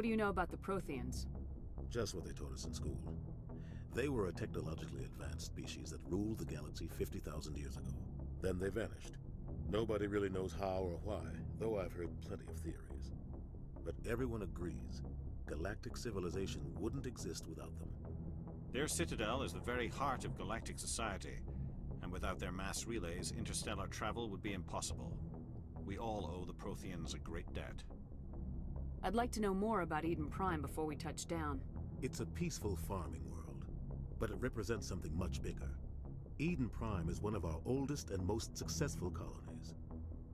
what do you know about the Protheans? Just what they taught us in school. They were a technologically advanced species that ruled the galaxy 50,000 years ago. Then they vanished. Nobody really knows how or why, though I've heard plenty of theories. But everyone agrees, galactic civilization wouldn't exist without them. Their citadel is the very heart of galactic society, and without their mass relays, interstellar travel would be impossible. We all owe the Protheans a great debt. I'd like to know more about Eden Prime before we touch down. It's a peaceful farming world, but it represents something much bigger. Eden Prime is one of our oldest and most successful colonies.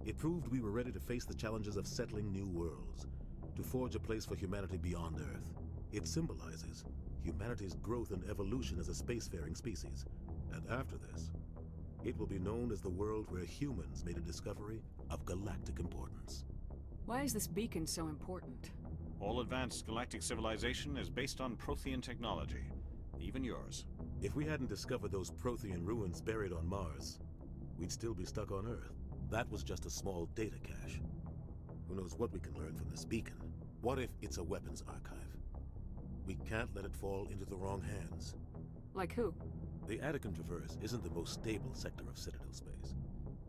It proved we were ready to face the challenges of settling new worlds, to forge a place for humanity beyond Earth. It symbolizes humanity's growth and evolution as a spacefaring species. And after this, it will be known as the world where humans made a discovery of galactic importance. Why is this beacon so important? All advanced galactic civilization is based on Prothean technology, even yours. If we hadn't discovered those Prothean ruins buried on Mars, we'd still be stuck on Earth. That was just a small data cache. Who knows what we can learn from this beacon? What if it's a weapons archive? We can't let it fall into the wrong hands. Like who? The Attican Traverse isn't the most stable sector of Citadel space.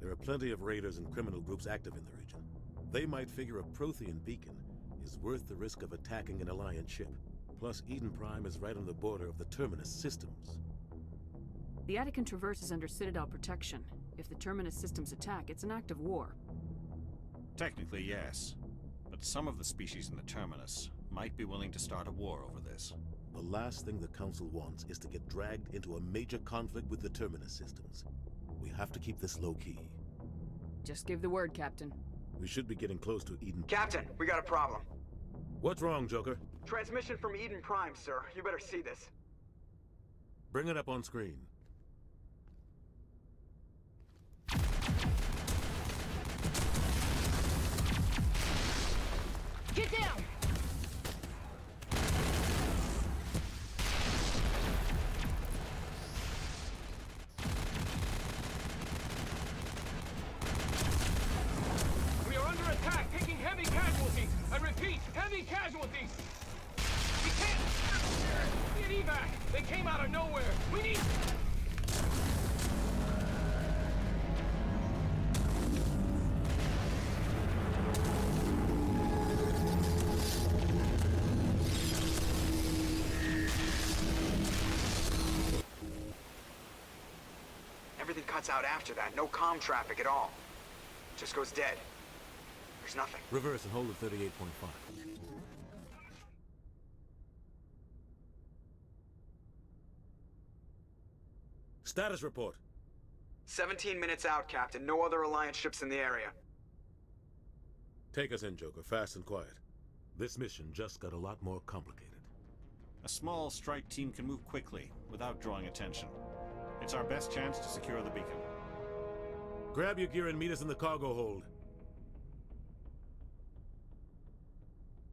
There are plenty of raiders and criminal groups active in the region. They might figure a Prothean beacon is worth the risk of attacking an Alliance ship. Plus, Eden Prime is right on the border of the Terminus systems. The Attican Traverse is under Citadel protection. If the Terminus systems attack, it's an act of war. Technically, yes. But some of the species in the Terminus might be willing to start a war over this. The last thing the Council wants is to get dragged into a major conflict with the Terminus systems. We have to keep this low-key. Just give the word, Captain. We should be getting close to Eden. Captain, we got a problem. What's wrong, Joker? Transmission from Eden Prime, sir. You better see this. Bring it up on screen. Get down! We are under attack, taking heavy casualties. I repeat, heavy casualties. We can't get evac. They came out of nowhere. We need... Everything cuts out after that. No comm traffic at all. Just goes dead. There's nothing. Reverse and hold at 38.5. Status report. 17 minutes out, Captain. No other Alliance ships in the area. Take us in, Joker, fast and quiet. This mission just got a lot more complicated. A small strike team can move quickly, without drawing attention. It's our best chance to secure the beacon. Grab your gear and meet us in the cargo hold.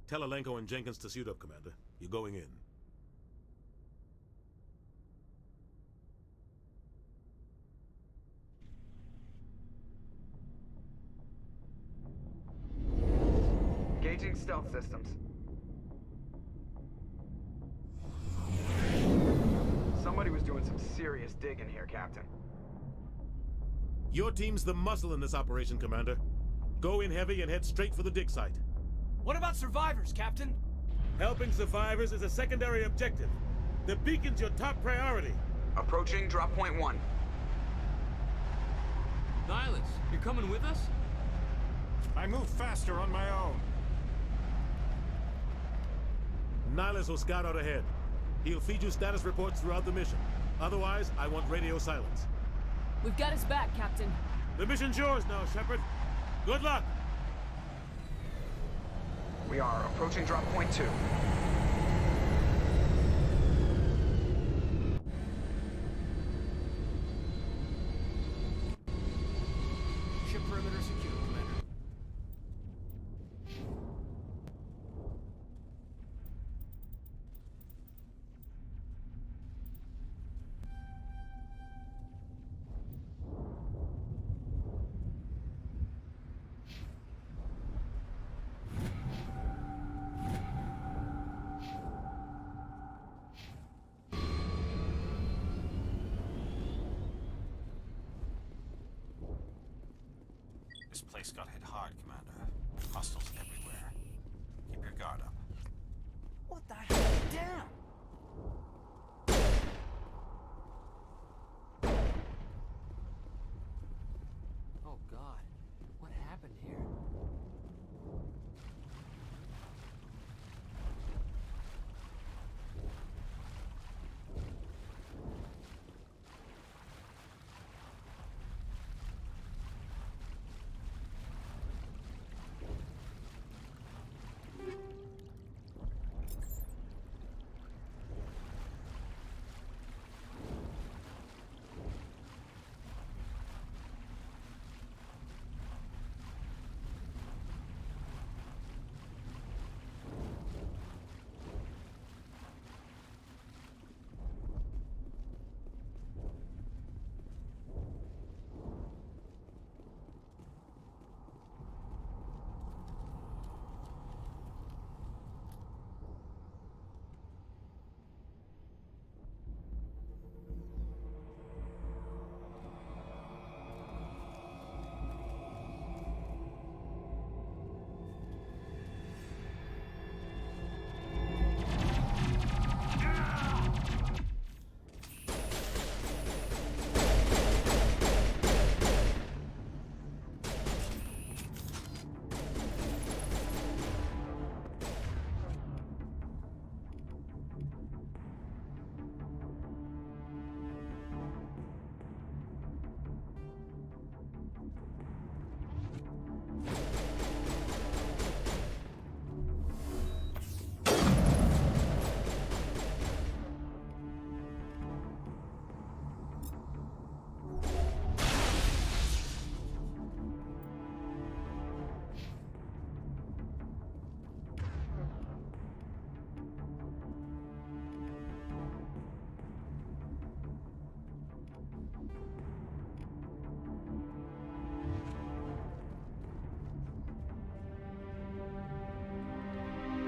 Tell Alenko and Jenkins to suit up, Commander. You're going in. Engaging stealth systems. Somebody was doing some serious digging here, Captain. Your team's the muscle in this operation, Commander. Go in heavy and head straight for the dig site. What about survivors, Captain? Helping survivors is a secondary objective. The beacon's your top priority. Approaching drop point 1. Nihilus, you coming with us? I move faster on my own. Nihilus will scout out ahead. He'll feed you status reports throughout the mission. Otherwise, I want radio silence. We've got his back, Captain. The mission's yours now, Shepard. Good luck! We are approaching drop point 2. Ship perimeter secure, Commander. This place got hit hard, Commander. Hostiles everywhere. Keep your guard up. What the hell? Down! Oh God, what happened here?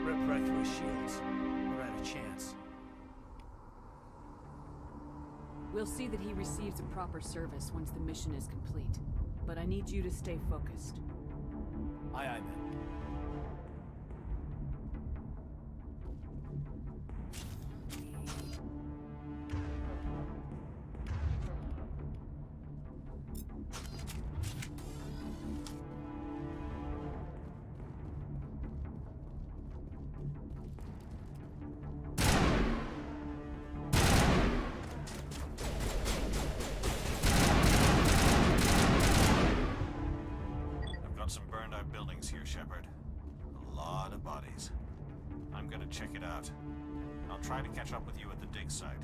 Rip right through his shields. We're out of chance. We'll see that he receives a proper service once the mission is complete. But I need you to stay focused. Aye, aye, man. Some burned out buildings here, Shepard. A lot of bodies. I'm gonna check it out. I'll try to catch up with you at the dig site.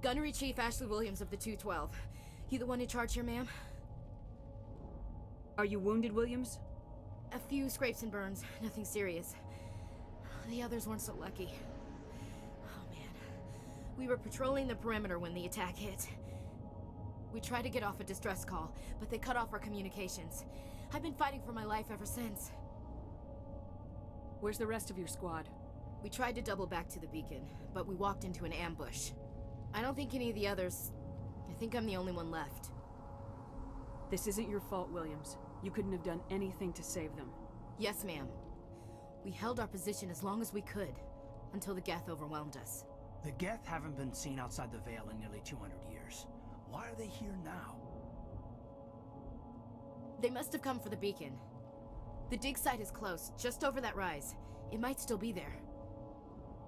Gunnery Chief Ashley Williams of the 212. You the one in charge here, ma'am? Are you wounded, Williams? A few scrapes and burns, nothing serious. The others weren't so lucky. Oh man. We were patrolling the perimeter when the attack hit. We tried to get off a distress call, but they cut off our communications. I've been fighting for my life ever since. Where's the rest of your squad? We tried to double back to the beacon, but we walked into an ambush. I don't think any of the others... I think I'm the only one left. This isn't your fault, Williams. You couldn't have done anything to save them. Yes, ma'am. We held our position as long as we could, until the Geth overwhelmed us. The Geth haven't been seen outside the Veil in nearly 200 years. Why are they here now? They must have come for the beacon. The dig site is close, just over that rise. It might still be there.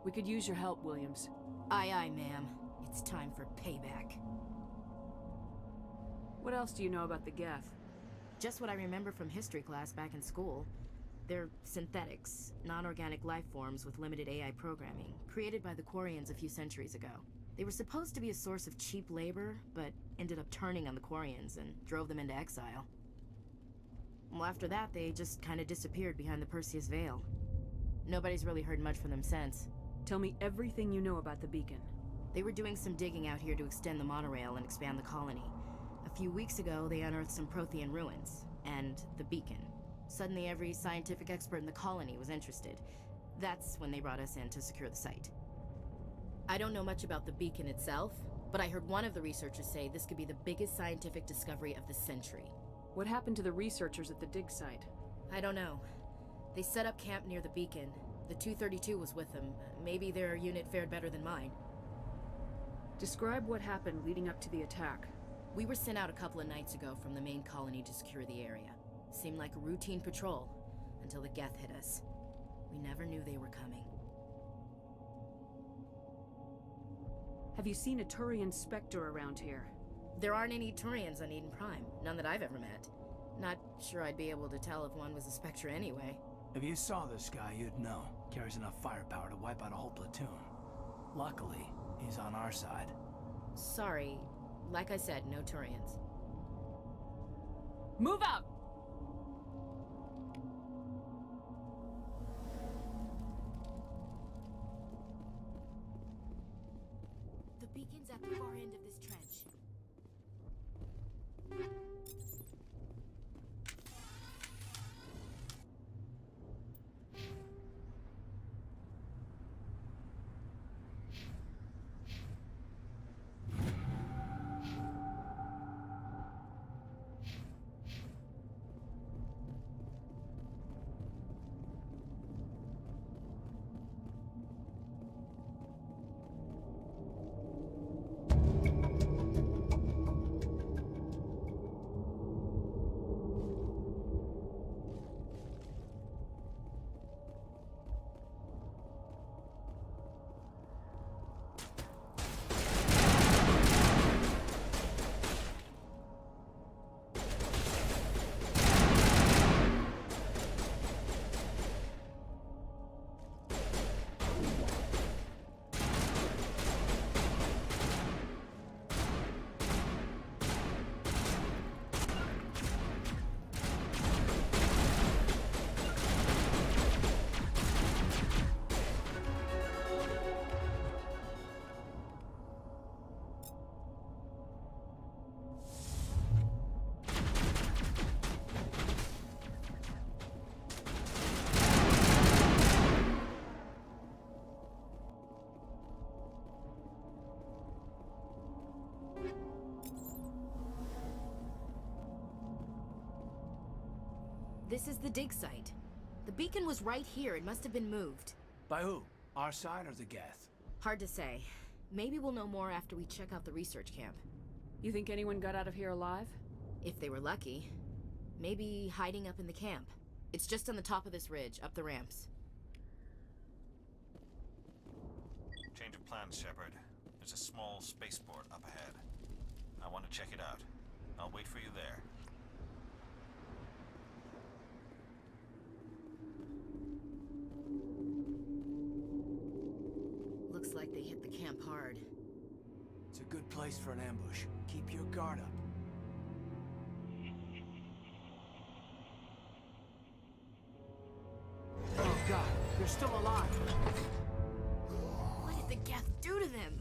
We could use your help, Williams. Aye, aye, ma'am. It's time for payback. What else do you know about the Geth? Just what I remember from history class back in school. They're synthetics, non-organic life forms with limited AI programming, created by the Quarians a few centuries ago. They were supposed to be a source of cheap labor, but ended up turning on the Quarians and drove them into exile. Well, after that, they just kind of disappeared behind the Perseus Veil. Nobody's really heard much from them since. Tell me everything you know about the beacon. They were doing some digging out here to extend the monorail and expand the colony. A few weeks ago, they unearthed some Prothean ruins, and the beacon. Suddenly, every scientific expert in the colony was interested. That's when they brought us in to secure the site. I don't know much about the beacon itself, but I heard one of the researchers say this could be the biggest scientific discovery of the century. What happened to the researchers at the dig site? I don't know. They set up camp near the beacon. The 232 was with them. Maybe their unit fared better than mine. Describe what happened leading up to the attack. We were sent out a couple of nights ago from the main colony to secure the area. Seemed like a routine patrol, until the Geth hit us. We never knew they were coming. Have you seen a Turian Spectre around here? There aren't any Turians on Eden Prime. None that I've ever met. Not sure I'd be able to tell if one was a Spectre anyway. If you saw this guy, you'd know. Carries enough firepower to wipe out a whole platoon. Luckily, he's on our side. Sorry. Like I said, no Turians. Move out! The beacon's at the far end of this trench. This is the dig site. The beacon was right here. It must have been moved. By who? Our side or the Geth? Hard to say. Maybe we'll know more after we check out the research camp. You think anyone got out of here alive? If they were lucky. Maybe hiding up in the camp. It's just on the top of this ridge, up the ramps. Change of plans, Shepard. There's a small spaceport up ahead. I want to check it out. I'll wait for you there. Looks like they hit the camp hard. It's a a good place for an ambush. Keep your guard up. Oh god, they're still alive! What did the Geth do to them?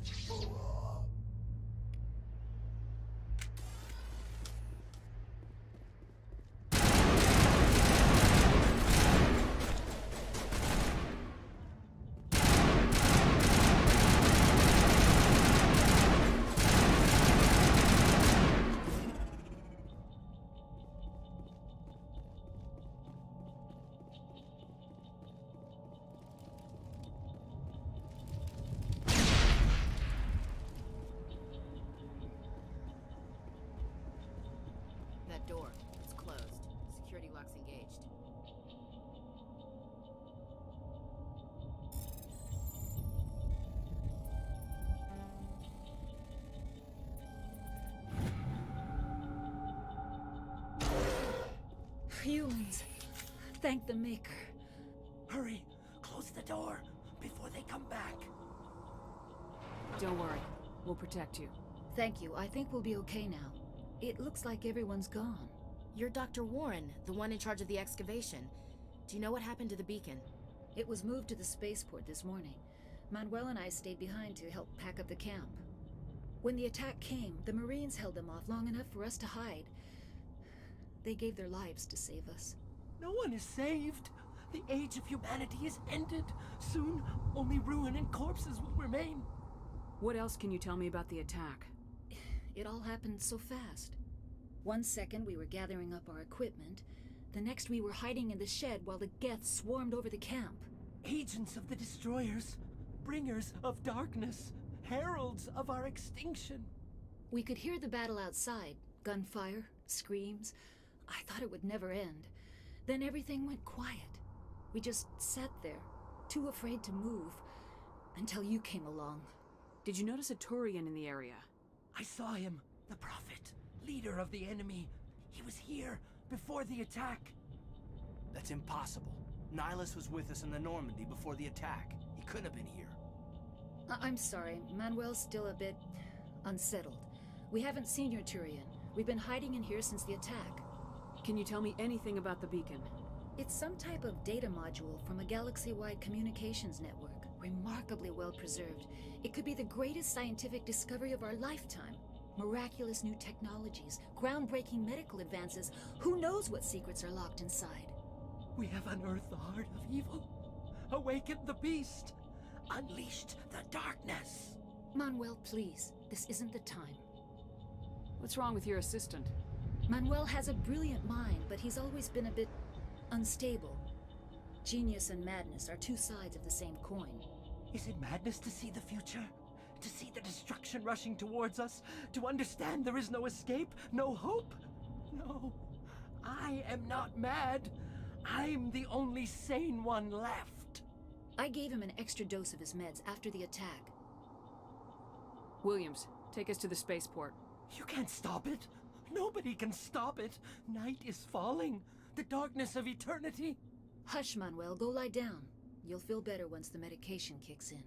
That door, it's closed. Security lock's engaged. Humans. Thank the Maker. Hurry! Close the door before they come back. Don't worry. We'll protect you. Thank you. I think we'll be okay now. It looks like everyone's gone. You're Dr. Warren, the one in charge of the excavation. Do you know what happened to the beacon? It was moved to the spaceport this morning. Manuel and I stayed behind to help pack up the camp. When the attack came, the Marines held them off long enough for us to hide. They gave their lives to save us. No one is saved. The age of humanity is ended. Soon, only ruin and corpses will remain. What else can you tell me about the attack? It all happened so fast. One second we were gathering up our equipment. The next we were hiding in the shed while the Geth swarmed over the camp. Agents of the Destroyers, bringers of darkness, heralds of our extinction. We could hear the battle outside. Gunfire, screams. I thought it would never end. Then everything went quiet. We just sat there, too afraid to move, until you came along. Did you notice a Turian in the area? I saw him, the Prophet, leader of the enemy. He was here before the attack. That's impossible. Nihilus was with us in the Normandy before the attack. He couldn't have been here. I'm sorry, Manuel's still a bit unsettled. We haven't seen your Turian. We've been hiding in here since the attack. Can you tell me anything about the beacon? It's some type of data module from a galaxy-wide communications network. Remarkably well preserved. It could be the greatest scientific discovery of our lifetime. Miraculous new technologies, groundbreaking medical advances. Who knows what secrets are locked inside? We have unearthed the heart of evil, awakened the beast, unleashed the darkness. Manuel, please. This isn't the time. What's wrong with your assistant? Manuel has a brilliant mind, but he's always been a bit unstable. Genius and madness are two sides of the same coin. Is it madness to see the future? To see the destruction rushing towards us? To understand there is no escape? No hope? No. I am not mad. I'm the only sane one left. I gave him an extra dose of his meds after the attack. Williams, take us to the spaceport. You can't stop it. Nobody can stop it. Night is falling. The darkness of eternity. Hush, Manuel. Go lie down. You'll feel better once the medication kicks in.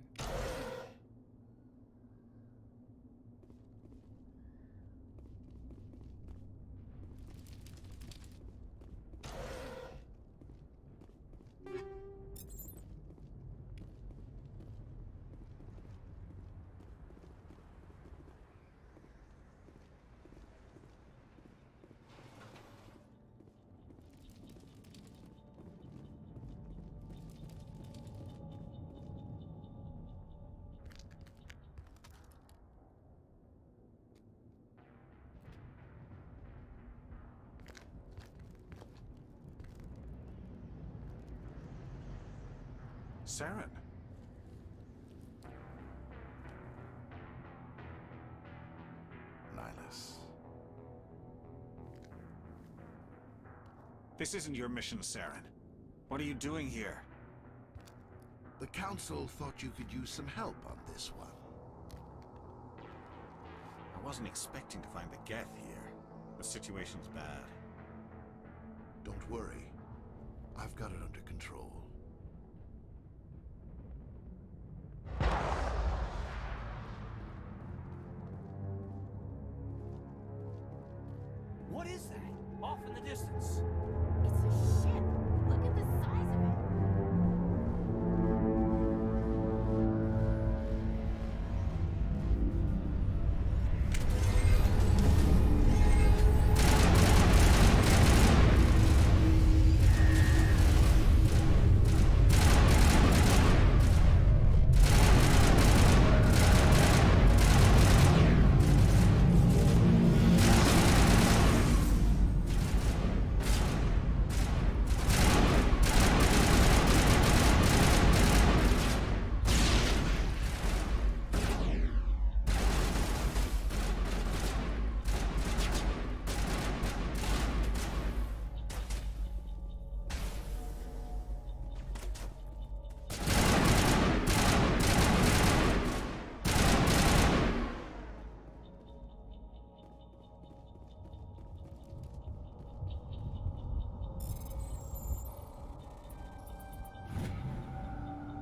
Saren. Nihilus. This isn't your mission, Saren. What are you doing here? The Council thought you could use some help on this one. I wasn't expecting to find the Geth here. The situation's bad. Don't worry. I've got it under control. is that? Off in the distance. It's a ship. Look at the size of it.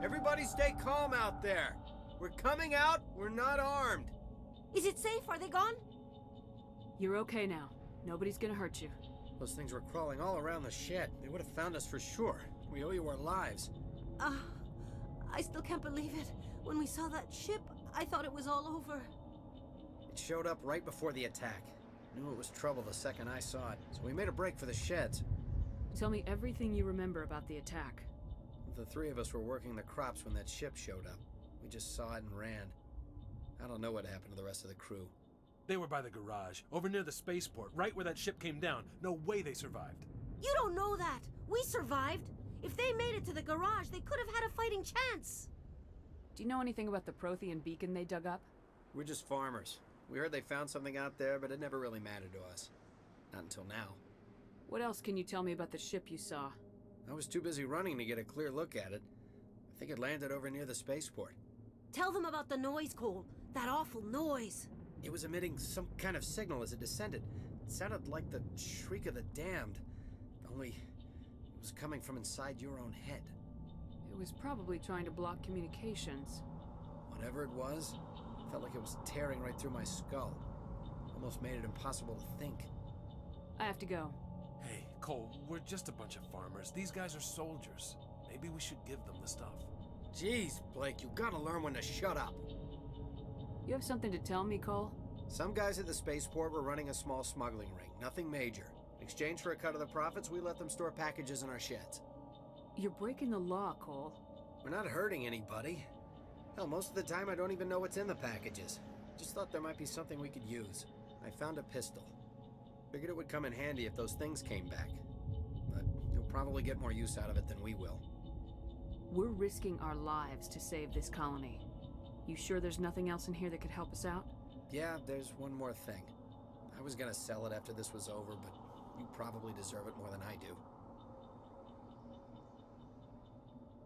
Everybody stay calm out there. We're coming out, we're not armed. Is it safe? Are they gone? You're okay now. Nobody's gonna hurt you. Those things were crawling all around the shed. They would have found us for sure. We owe you our lives. I still can't believe it. When we saw that ship, I thought it was all over. It showed up right before the attack. Knew it was trouble the second I saw it, so we made a break for the sheds. Tell me everything you remember about the attack. The three of us were working the crops when that ship showed up. We just saw it and ran. I don't know what happened to the rest of the crew. They were by the garage, over near the spaceport, right where that ship came down. No way they survived. You don't know that. We survived. If they made it to the garage, they could have had a fighting chance. Do you know anything about the Prothean beacon they dug up? We're just farmers. We heard they found something out there, but it never really mattered to us. Not until now. What else can you tell me about the ship you saw? I was too busy running to get a clear look at it. I think it landed over near the spaceport. Tell them about the noise, Cole. That awful noise. It was emitting some kind of signal as it descended. It sounded like the shriek of the damned. Only it was coming from inside your own head. It was probably trying to block communications. Whatever it was, felt like it was tearing right through my skull. Almost made it impossible to think. I have to go. Hey, Cole, we're just a bunch of farmers. These guys are soldiers. Maybe we should give them the stuff. Jeez, Blake, you gotta learn when to shut up. You have something to tell me, Cole? Some guys at the spaceport were running a small smuggling ring. Nothing major. In exchange for a cut of the profits, we let them store packages in our sheds. You're breaking the law, Cole. We're not hurting anybody. Hell, most of the time I don't even know what's in the packages. Just thought there might be something we could use. I found a pistol. Figured it would come in handy if those things came back. But you'll probably get more use out of it than we will. We're risking our lives to save this colony. You sure there's nothing else in here that could help us out? Yeah, there's one more thing. I was gonna sell it after this was over, but you probably deserve it more than I do.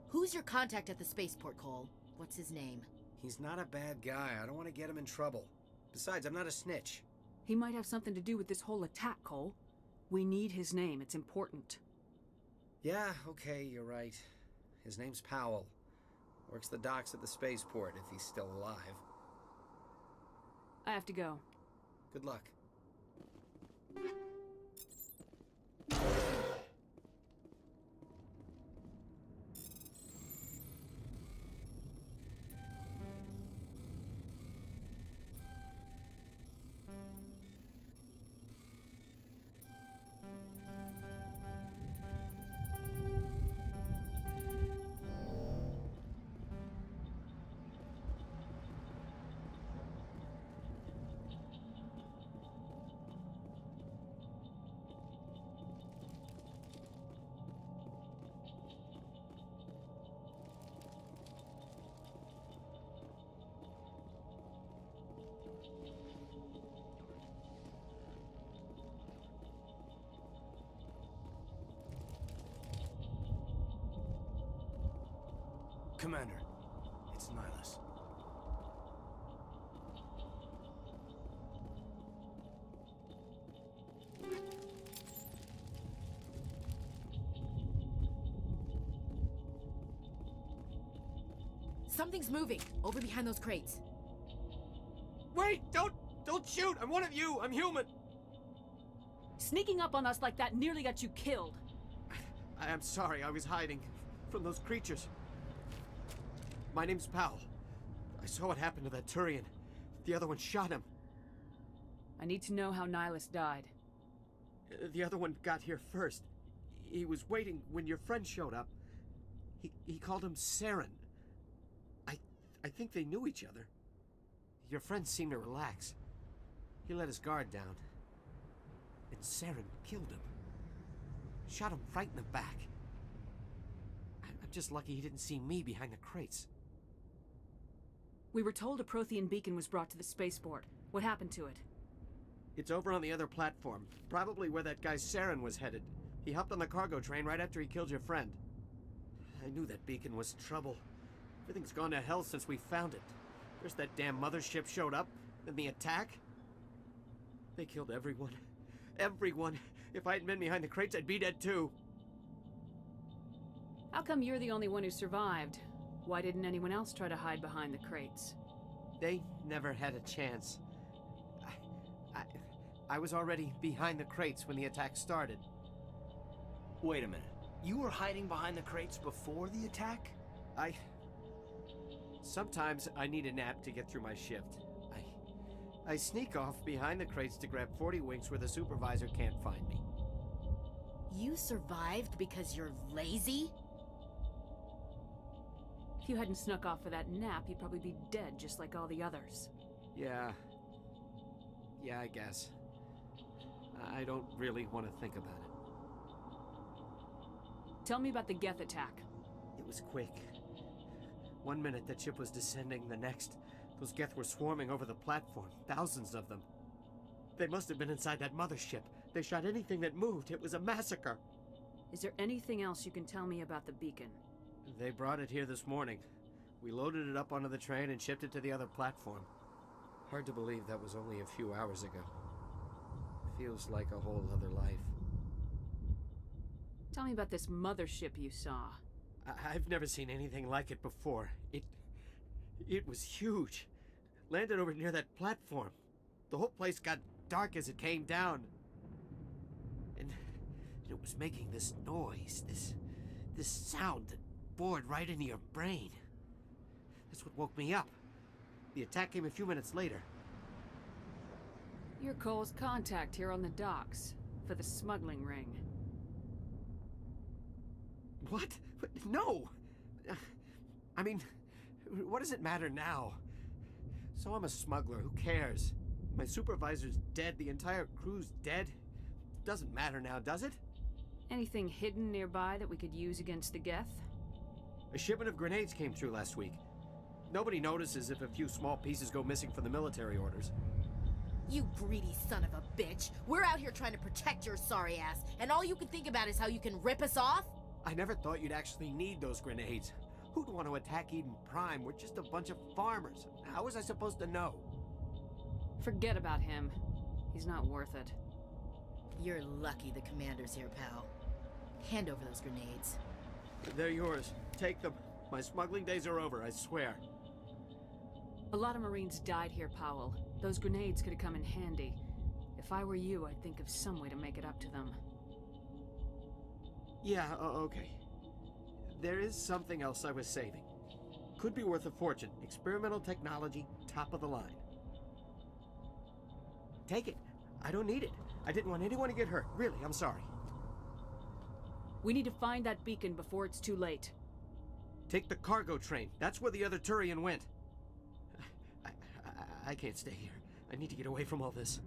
Who's your contact at the spaceport, Cole? What's his name? He's not a bad guy. I don't want to get him in trouble. Besides, I'm not a snitch. He might have something to do with this whole attack, Cole. We need his name. It's important. Yeah, okay, you're right. His name's Powell. Works the docks at the spaceport, if he's still alive. I have to go. Good luck. Commander, it's Nihilus. Something's moving, over behind those crates. Wait! Don't shoot! I'm one of you! I'm human! Sneaking up on us like that nearly got you killed. I'm sorry, I was hiding from those creatures. My name's Powell. I saw what happened to that Turian. The other one shot him. I need to know how Nihilus died. The other one got here first. He was waiting when your friend showed up. He called him Saren. I think they knew each other. Your friend seemed to relax. He let his guard down. And Saren killed him. Shot him right in the back. I'm just lucky he didn't see me behind the crates. We were told a Prothean beacon was brought to the spaceport. What happened to it? It's over on the other platform. Probably where that guy Saren was headed. He hopped on the cargo train right after he killed your friend. I knew that beacon was trouble. Everything's gone to hell since we found it. First that damn mothership showed up, then the attack. They killed everyone. Everyone. If I hadn't been behind the crates, I'd be dead too. How come you're the only one who survived? Why didn't anyone else try to hide behind the crates? They never had a chance. I was already behind the crates when the attack started. Wait a minute. You were hiding behind the crates before the attack? Sometimes I need a nap to get through my shift. I sneak off behind the crates to grab 40 winks where the supervisor can't find me. You survived because you're lazy? If you hadn't snuck off for that nap, you'd probably be dead just like all the others. Yeah, I guess. I don't really want to think about it. Tell me about the Geth attack. It was quick. 1 minute that ship was descending, the next, those Geth were swarming over the platform, thousands of them. They must have been inside that mothership. They shot anything that moved. It was a massacre. Is there anything else you can tell me about the beacon? They brought it here this morning. We loaded it up onto the train and shipped it to the other platform. Hard to believe that was only a few hours ago. Feels like a whole other life. Tell me about this mothership you saw. I've never seen anything like it before. It was huge. Landed over near that platform. The whole place got dark as it came down. And it was making this noise, this sound that bored right into your brain. That's what woke me up. The attack came a few minutes later. You're Cole's contact here on the docks for the smuggling ring. What? No! I mean, what does it matter now? So I'm a smuggler, who cares? My supervisor's dead, the entire crew's dead. Doesn't matter now, does it? Anything hidden nearby that we could use against the Geth? A shipment of grenades came through last week. Nobody notices if a few small pieces go missing from the military orders. You greedy son of a bitch! We're out here trying to protect your sorry ass, and all you can think about is how you can rip us off? I never thought you'd actually need those grenades. Who'd want to attack Eden Prime? We're just a bunch of farmers. How was I supposed to know? Forget about him. He's not worth it. You're lucky the commander's here, pal. Hand over those grenades. They're yours. Take them. My smuggling days are over, I swear. A lot of Marines died here, Powell. Those grenades could have come in handy. If I were you, I'd think of some way to make it up to them. Yeah, okay. There is something else I was saving. Could be worth a fortune. Experimental technology, top of the line. Take it. I don't need it. I didn't want anyone to get hurt. Really, I'm sorry. We need to find that beacon before it's too late. Take the cargo train. That's where the other Turian went. I can't stay here. I need to get away from all this.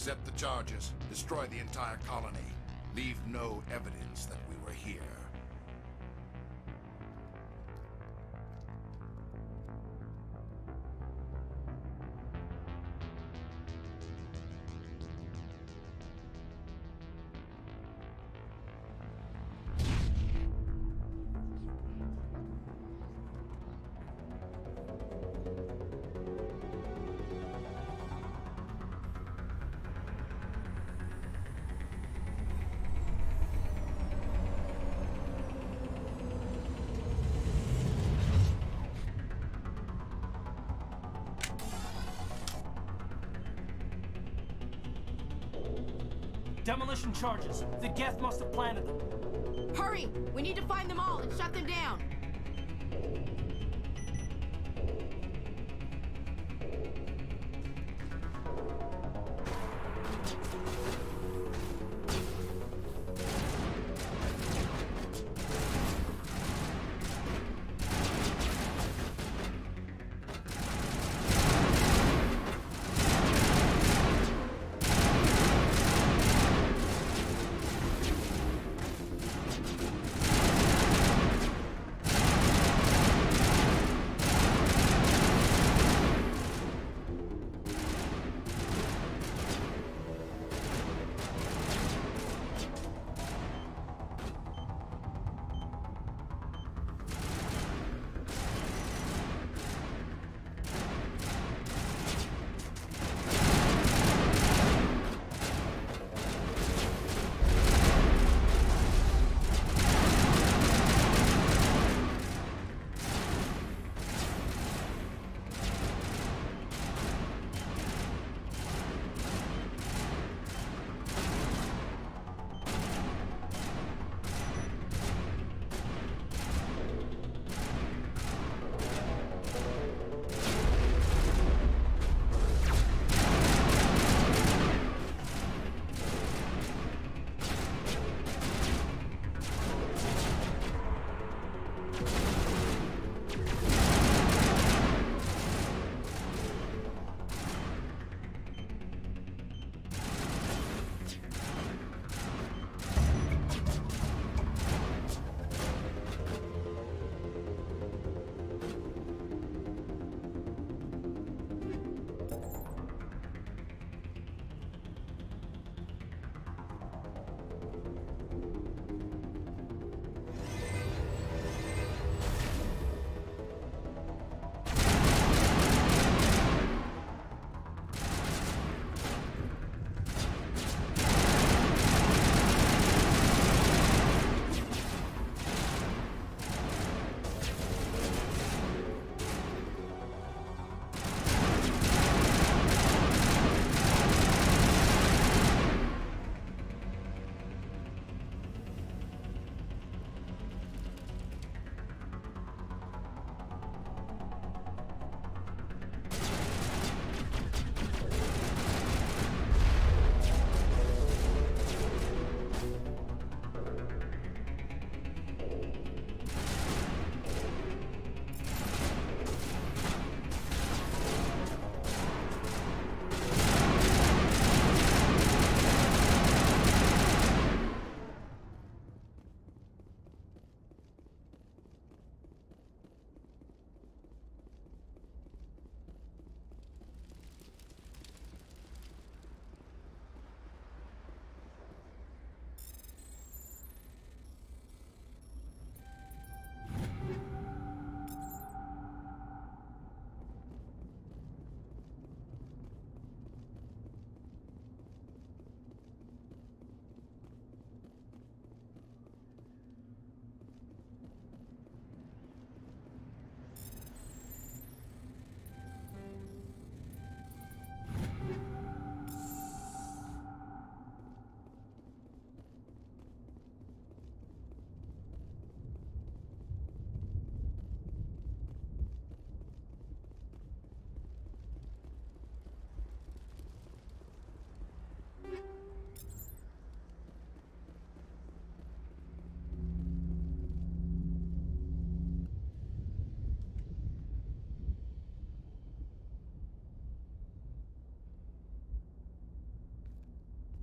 Set the charges. Destroy the entire colony. Leave no evidence that we were here. Demolition charges. The Geth must have planted them. Hurry! We need to find them all and shut them down!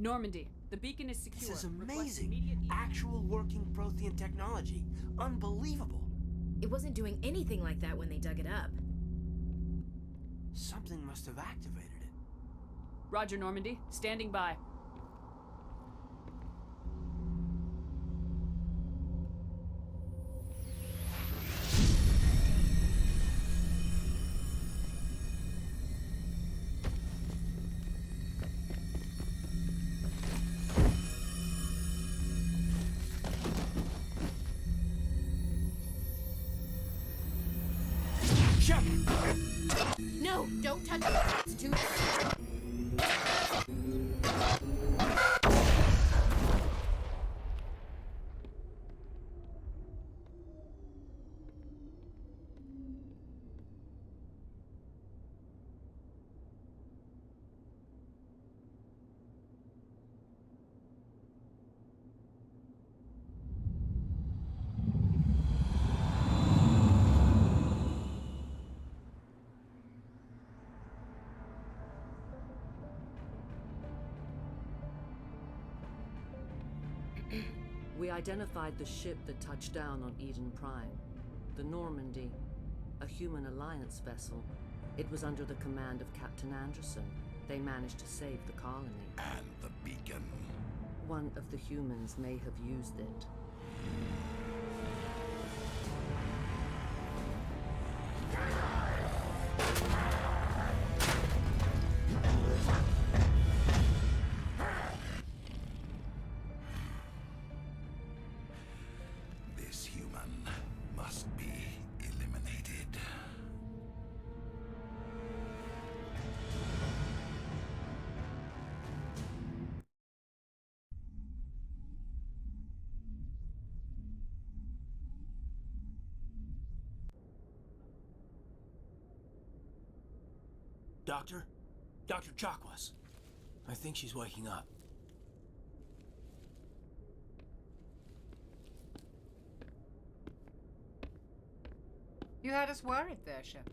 Normandy, the beacon is secure. This is Request amazing. immediate- Actual working Prothean technology. Unbelievable. It wasn't doing anything like that when they dug it up. Something must have activated it. Roger, Normandy. Standing by. No, don't touch it. It's too... We identified the ship that touched down on Eden Prime. The Normandy, a human alliance vessel. It was under the command of Captain Anderson. They managed to save the colony. And the beacon. One of the humans may have used it. This human must be eliminated. Doctor? Dr. Chakwas. I think she's waking up. You had us worried there, Shepard.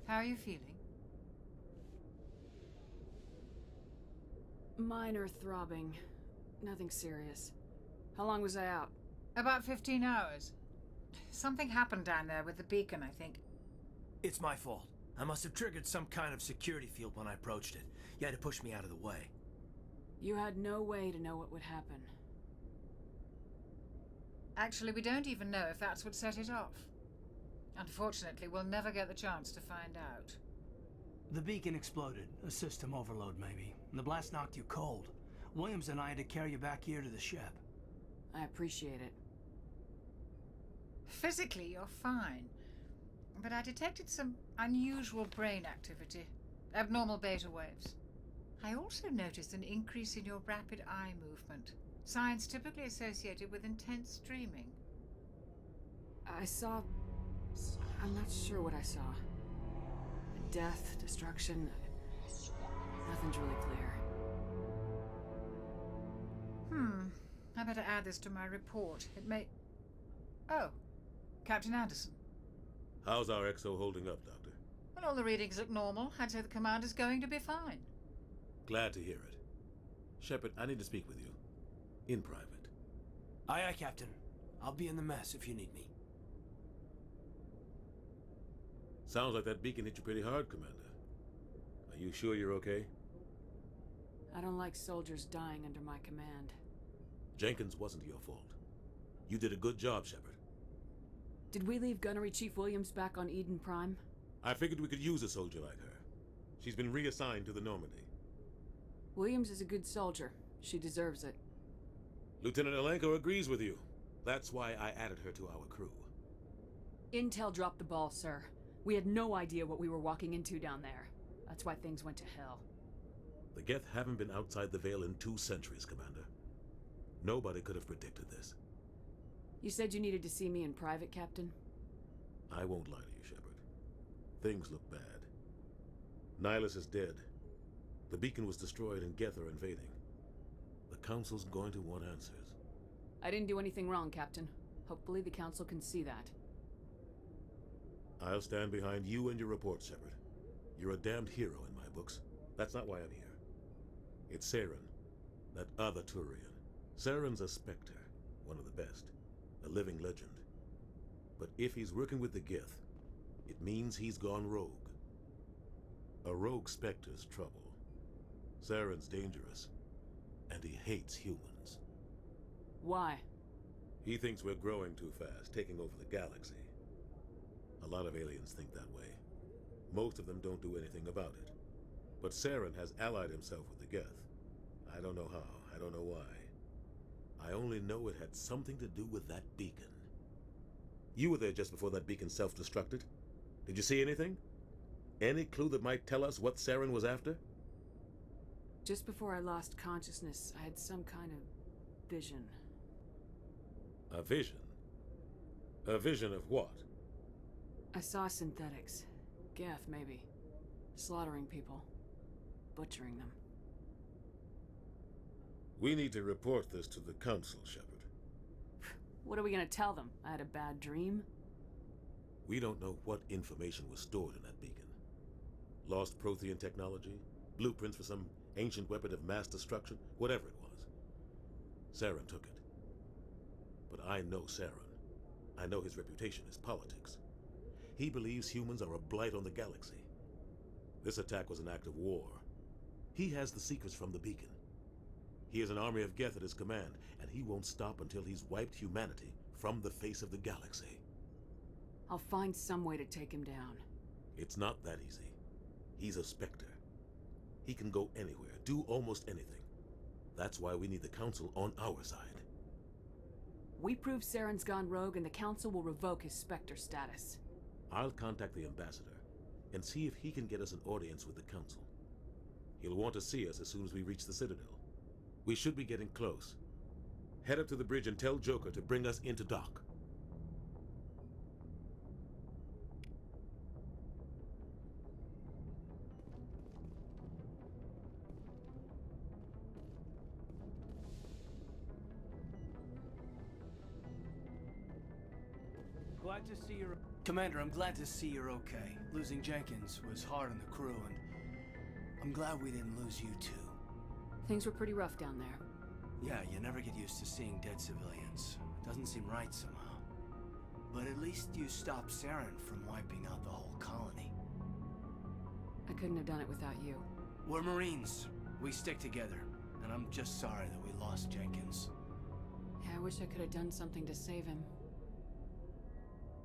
How are you feeling? Minor throbbing. Nothing serious. How long was I out? About 15 hours. Something happened down there with the beacon, I think. It's my fault. I must have triggered some kind of security field when I approached it. You had to push me out of the way. You had no way to know what would happen. Actually, we don't even know if that's what set it off. Unfortunately, we'll never get the chance to find out. The beacon exploded. A system overload, maybe. The blast knocked you cold. Williams and I had to carry you back here to the ship. I appreciate it. Physically, you're fine. But I detected some unusual brain activity. Abnormal beta waves. I also noticed an increase in your rapid eye movement. Signs typically associated with intense dreaming. I saw... I'm not sure what I saw. Death, destruction... Nothing's really clear. I better add this to my report. It may... Oh, Captain Anderson. How's our XO holding up, Doctor? Well, all the readings look normal. I'd say the command is going to be fine. Glad to hear it. Shepard, I need to speak with you. In private. Aye, aye, Captain. I'll be in the mess if you need me. Sounds like that beacon hit you pretty hard, Commander. Are you sure you're okay? I don't like soldiers dying under my command. Jenkins wasn't your fault. You did a good job, Shepard. Did we leave Gunnery Chief Williams back on Eden Prime? I figured we could use a soldier like her. She's been reassigned to the Normandy. Williams is a good soldier. She deserves it. Lieutenant Alenko agrees with you. That's why I added her to our crew. Intel dropped the ball, sir. We had no idea what we were walking into down there. That's why things went to hell. The Geth haven't been outside the Veil in 2 centuries, Commander. Nobody could have predicted this. You said you needed to see me in private, Captain? I won't lie to you, Shepard. Things look bad. Nihilus is dead. The beacon was destroyed and Geth are invading. The Council's going to want answers. I didn't do anything wrong, Captain. Hopefully the Council can see that. I'll stand behind you and your report, Shepard. You're a damned hero in my books. That's not why I'm here. It's Saren, That other Turian. Saren's a Spectre, one of the best. A living legend. But if he's working with the Geth, it means he's gone rogue. A rogue Spectre's trouble. Saren's dangerous, and he hates humans. Why? He thinks we're growing too fast, taking over the galaxy. A lot of aliens think that way. Most of them don't do anything about it. But Saren has allied himself with the Geth. I don't know how, I don't know why. I only know it had something to do with that beacon. You were there just before that beacon self-destructed. Did you see anything? Any clue that might tell us what Saren was after? Just before I lost consciousness, I had some kind of vision. A vision? A vision of what? I saw synthetics. Geth, maybe. Slaughtering people. Butchering them. We need to report this to the Council, Shepard. What are we gonna tell them? I had a bad dream? We don't know what information was stored in that beacon. Lost Prothean technology? Blueprints for some ancient weapon of mass destruction? Whatever it was. Saren took it. But I know Saren. I know his reputation is politics. He believes humans are a blight on the galaxy. This attack was an act of war. He has the secrets from the beacon. He has an army of Geth at his command, and he won't stop until he's wiped humanity from the face of the galaxy. I'll find some way to take him down. It's not that easy. He's a Spectre. He can go anywhere, do almost anything. That's why we need the Council on our side. We prove Saren's gone rogue and the Council will revoke his Spectre status. I'll contact the Ambassador and see if he can get us an audience with the Council. He'll want to see us as soon as we reach the Citadel. We should be getting close. Head up to the bridge and tell Joker to bring us into dock. Glad to see you're... Commander, I'm glad to see you're okay. Losing Jenkins was hard on the crew, and I'm glad we didn't lose you too. Things were pretty rough down there. Yeah, you never get used to seeing dead civilians. It doesn't seem right somehow. But at least you stopped Saren from wiping out the whole colony. I couldn't have done it without you. We're Marines. We stick together. And I'm just sorry that we lost Jenkins. Yeah, I wish I could have done something to save him.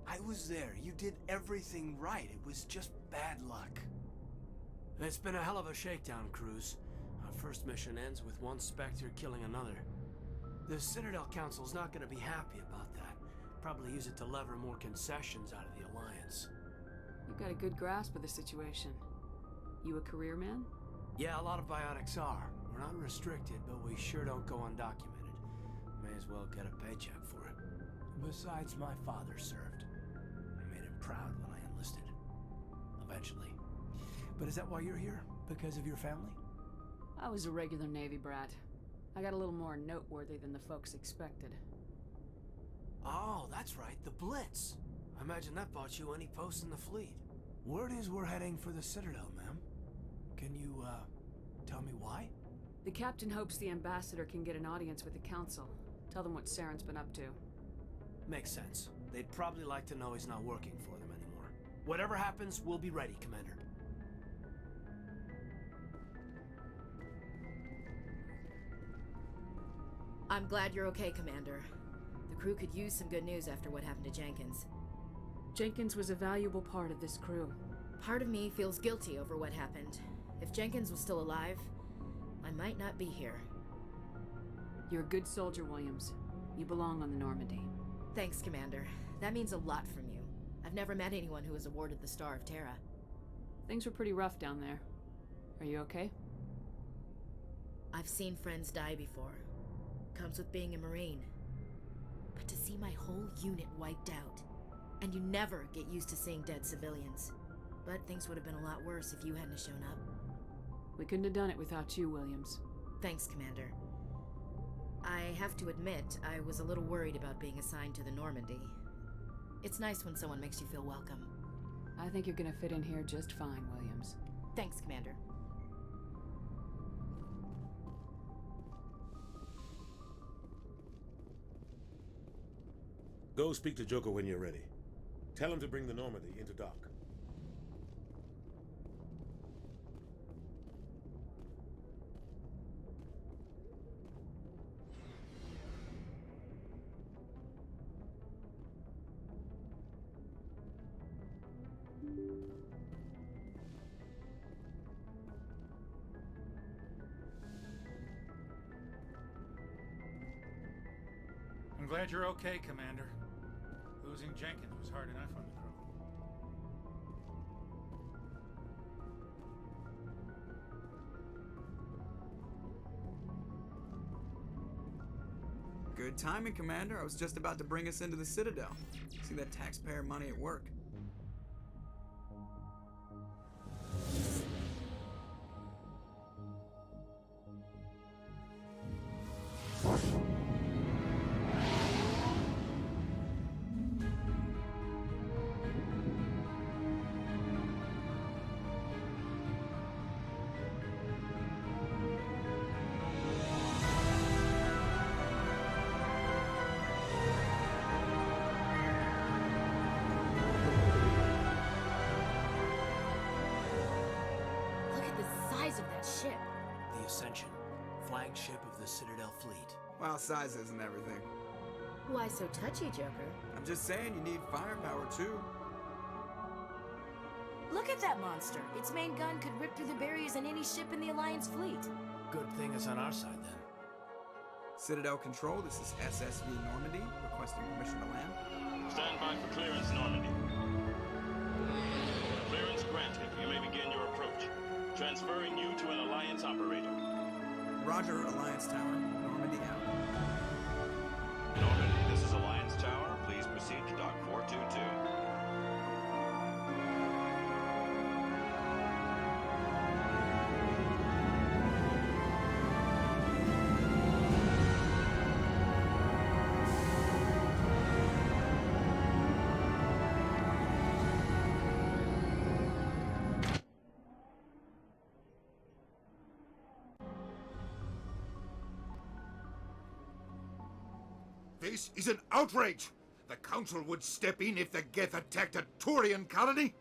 I was there. You did everything right. It was just bad luck. It's been a hell of a shakedown, Cruz. Our first mission ends with one Spectre killing another. The Citadel Council's not gonna be happy about that. Probably use it to lever more concessions out of the Alliance. You've got a good grasp of the situation. You a career man? Yeah, a lot of biotics are. We're not restricted, but we sure don't go undocumented. May as well get a paycheck for it. Besides, my father served. I made him proud when I enlisted. Eventually. But is that why you're here? Because of your family? I was a regular Navy brat. I got a little more noteworthy than the folks expected. Oh, that's right, the Blitz. I imagine that bought you any post in the fleet. Word is we're heading for the Citadel, ma'am. Can you, tell me why? The captain hopes the Ambassador can get an audience with the Council. Tell them what Saren's been up to. Makes sense. They'd probably like to know he's not working for them anymore. Whatever happens, we'll be ready, Commander. I'm glad you're okay, Commander. The crew could use some good news after what happened to Jenkins. Jenkins was a valuable part of this crew. Part of me feels guilty over what happened. If Jenkins was still alive, I might not be here. You're a good soldier, Williams. You belong on the Normandy. Thanks, Commander. That means a lot from you. I've never met anyone who was awarded the Star of Terra. Things were pretty rough down there. Are you okay? I've seen friends die before. Comes with being a Marine. But to see my whole unit wiped out, and you never get used to seeing dead civilians. But things would have been a lot worse if you hadn't shown up. We couldn't have done it without you, Williams. Thanks, Commander. I have to admit, I was a little worried about being assigned to the Normandy. It's nice when someone makes you feel welcome. I think you're gonna fit in here just fine, Williams. Thanks, Commander. Go speak to Joker when you're ready. Tell him to bring the Normandy into dock. I'm glad you're okay, Commander. Losing Jenkins was hard enough on the crew. Good timing, Commander. I was just about to bring us into the Citadel. See that taxpayer money at work. Ship. The Ascension, flagship of the Citadel fleet. Well, size isn't everything. Why so touchy, Joker? I'm just saying you need firepower too. Look at that monster. Its main gun could rip through the barriers in any ship in the Alliance fleet. Good thing it's on our side then. Citadel Control, this is SSV Normandy, requesting permission to land. Stand by for clearance, Normandy. Clearance granted. You may begin your approach. Transferring you to an Alliance operator. Roger, Alliance Tower. Normandy out. Normandy, this is Alliance Tower. Please proceed to Dock 422. This is an outrage! The Council would step in if the Geth attacked a Turian colony?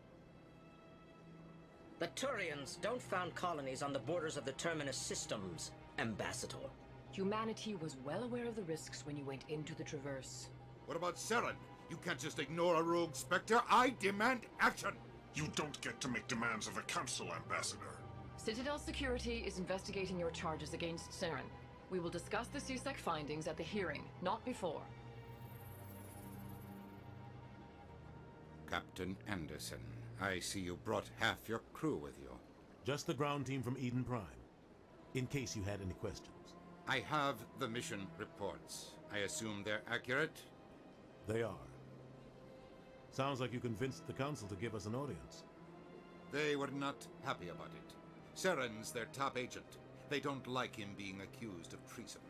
The Turians don't found colonies on the borders of the Terminus systems, Ambassador. Humanity was well aware of the risks when you went into the Traverse. What about Saren? You can't just ignore a rogue Spectre. I demand action! You don't get to make demands of the Council, Ambassador. Citadel Security is investigating your charges against Saren. We will discuss the CSEC findings at the hearing, not before. Captain Anderson, I see you brought half your crew with you. Just the ground team from Eden Prime, in case you had any questions. I have the mission reports. I assume they're accurate? They are. Sounds like you convinced the Council to give us an audience. They were not happy about it. Saren's their top agent. They don't like him being accused of treason.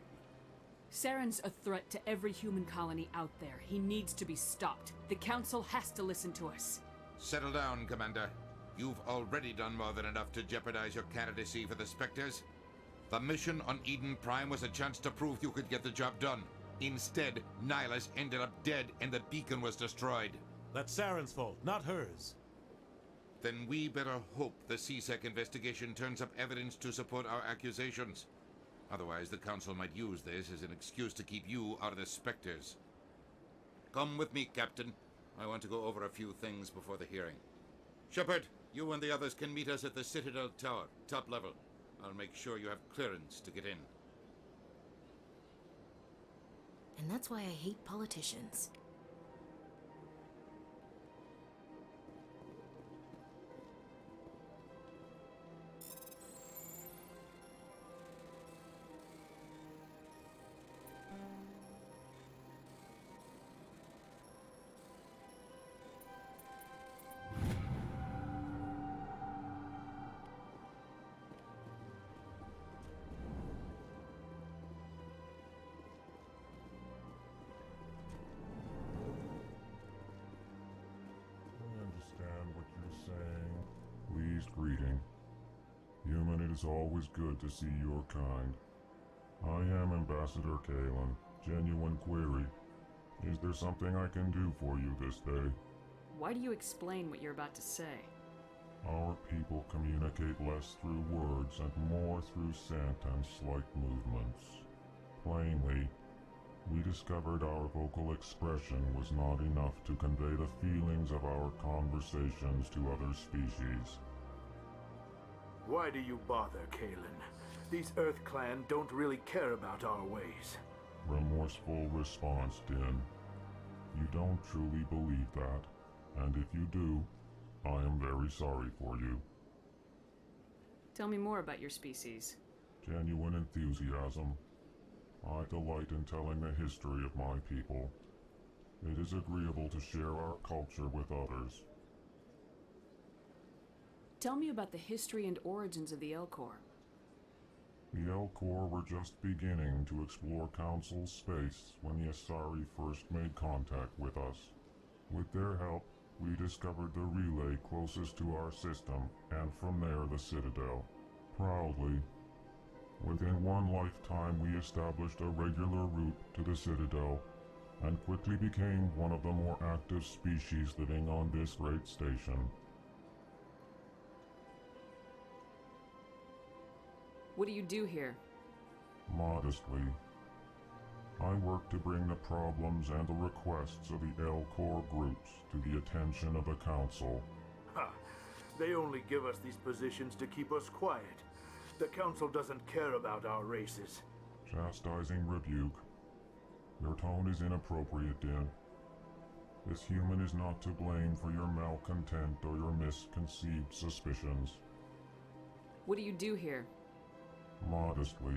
Saren's a threat to every human colony out there. He needs to be stopped. The Council has to listen to us. Settle down, Commander. You've already done more than enough to jeopardize your candidacy for the Spectres. The mission on Eden Prime was a chance to prove you could get the job done. Instead, Nihilus ended up dead and the beacon was destroyed. That's Saren's fault, not hers. Then we better hope the CSEC investigation turns up evidence to support our accusations. Otherwise, the Council might use this as an excuse to keep you out of the Spectres. Come with me, Captain. I want to go over a few things before the hearing. Shepard, you and the others can meet us at the Citadel Tower, top level. I'll make sure you have clearance to get in. And that's why I hate politicians. Greeting. Human, it is always good to see your kind. I am Ambassador Kalen. Genuine query. Is there something I can do for you this day? Why do you explain what you're about to say? Our people communicate less through words and more through scent and slight movements. Plainly, we discovered our vocal expression was not enough to convey the feelings of our conversations to other species. Why do you bother, Kalen? These Earth Clan don't really care about our ways. Remorseful response, Din. You don't truly believe that, and if you do, I am very sorry for you. Tell me more about your species. Genuine enthusiasm. I delight in telling the history of my people. It is agreeable to share our culture with others. Tell me about the history and origins of the Elcor. The Elcor were just beginning to explore Council space when the Asari first made contact with us. With their help, we discovered the relay closest to our system, and from there the Citadel. Proudly, within one lifetime we established a regular route to the Citadel, and quickly became one of the more active species living on this great station. What do you do here? Modestly, I work to bring the problems and the requests of the Elcor groups to the attention of the Council. Ha! They only give us these positions to keep us quiet. The Council doesn't care about our races. Chastising rebuke. Your tone is inappropriate, Din. This human is not to blame for your malcontent or your misconceived suspicions. What do you do here? Modestly,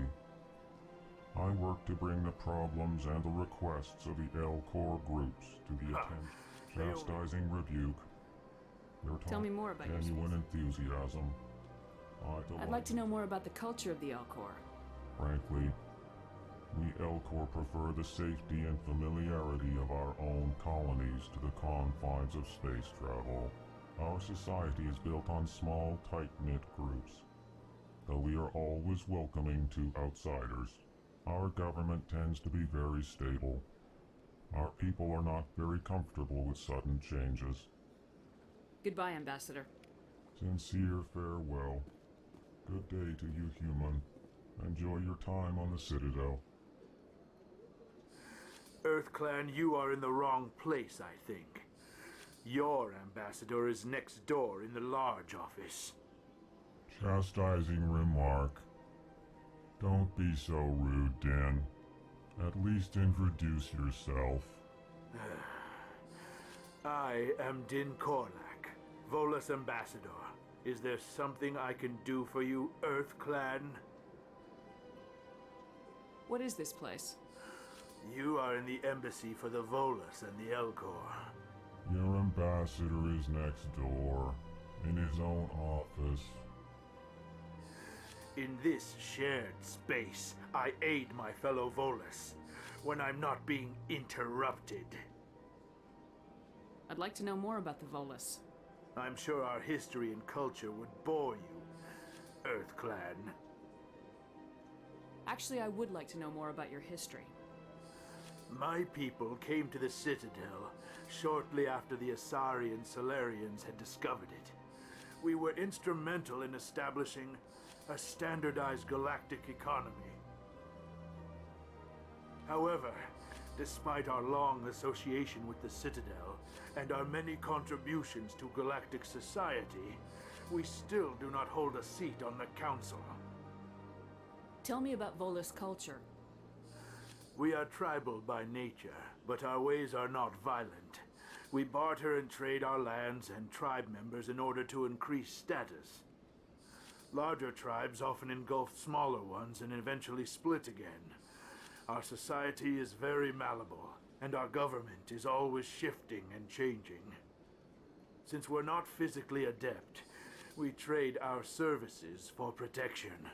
I work to bring the problems and the requests of the Elcor groups to the attention. Chastising rebuke. Your Tell me more about your genuine enthusiasm. I'd like to know more about the culture of the Elcor. Frankly, we Elcor prefer the safety and familiarity of our own colonies to the confines of space travel. Our society is built on small, tight-knit groups, though we are always welcoming to outsiders. Our government tends to be very stable. Our people are not very comfortable with sudden changes. Goodbye, Ambassador. Sincere farewell. Good day to you, human. Enjoy your time on the Citadel. Earth Clan, you are in the wrong place, I think. Your ambassador is next door in the large office. Chastising remark. Don't be so rude, Din. At least introduce yourself. I am Din Korlak, Volus ambassador. Is there something I can do for you, Earth Clan? What is this place? You are in the embassy for the Volus and the Elcor. Your ambassador is next door, in his own office. In this shared space, I aid my fellow Volus when I'm not being interrupted. I'd like to know more about the Volus. I'm sure our history and culture would bore you, Earth Clan. Actually, I would like to know more about your history. My people came to the Citadel shortly after the Asari and Solarians had discovered it. We were instrumental in establishing a standardized galactic economy. However, despite our long association with the Citadel and our many contributions to galactic society, we still do not hold a seat on the Council. Tell me about Volus culture. We are tribal by nature, but our ways are not violent. We barter and trade our lands and tribe members in order to increase status. Larger tribes often engulf smaller ones and eventually split again. Our society is very malleable, and our government is always shifting and changing. Since we're not physically adept, we trade our services for protection.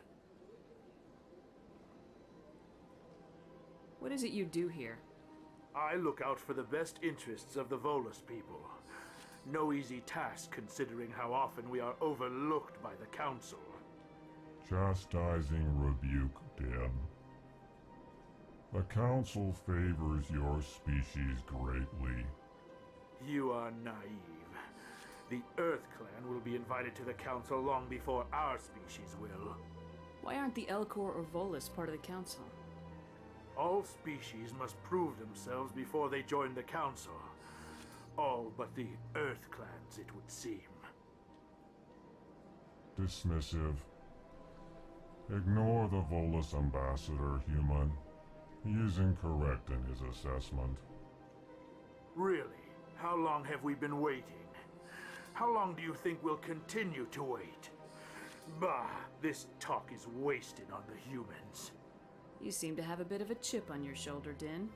What is it you do here? I look out for the best interests of the Volus people. No easy task considering how often we are overlooked by the Council. Chastising rebuke, Din. The Council favors your species greatly. You are naive. The Earth Clan will be invited to the Council long before our species will. Why aren't the Elcor or Volus part of the Council? All species must prove themselves before they join the Council. All but the Earth Clans, it would seem. Dismissive. Ignore the Volus ambassador, human. He is incorrect in his assessment. Really? How long have we been waiting? How long do you think we'll continue to wait? Bah, this talk is wasted on the humans. You seem to have a bit of a chip on your shoulder, Din.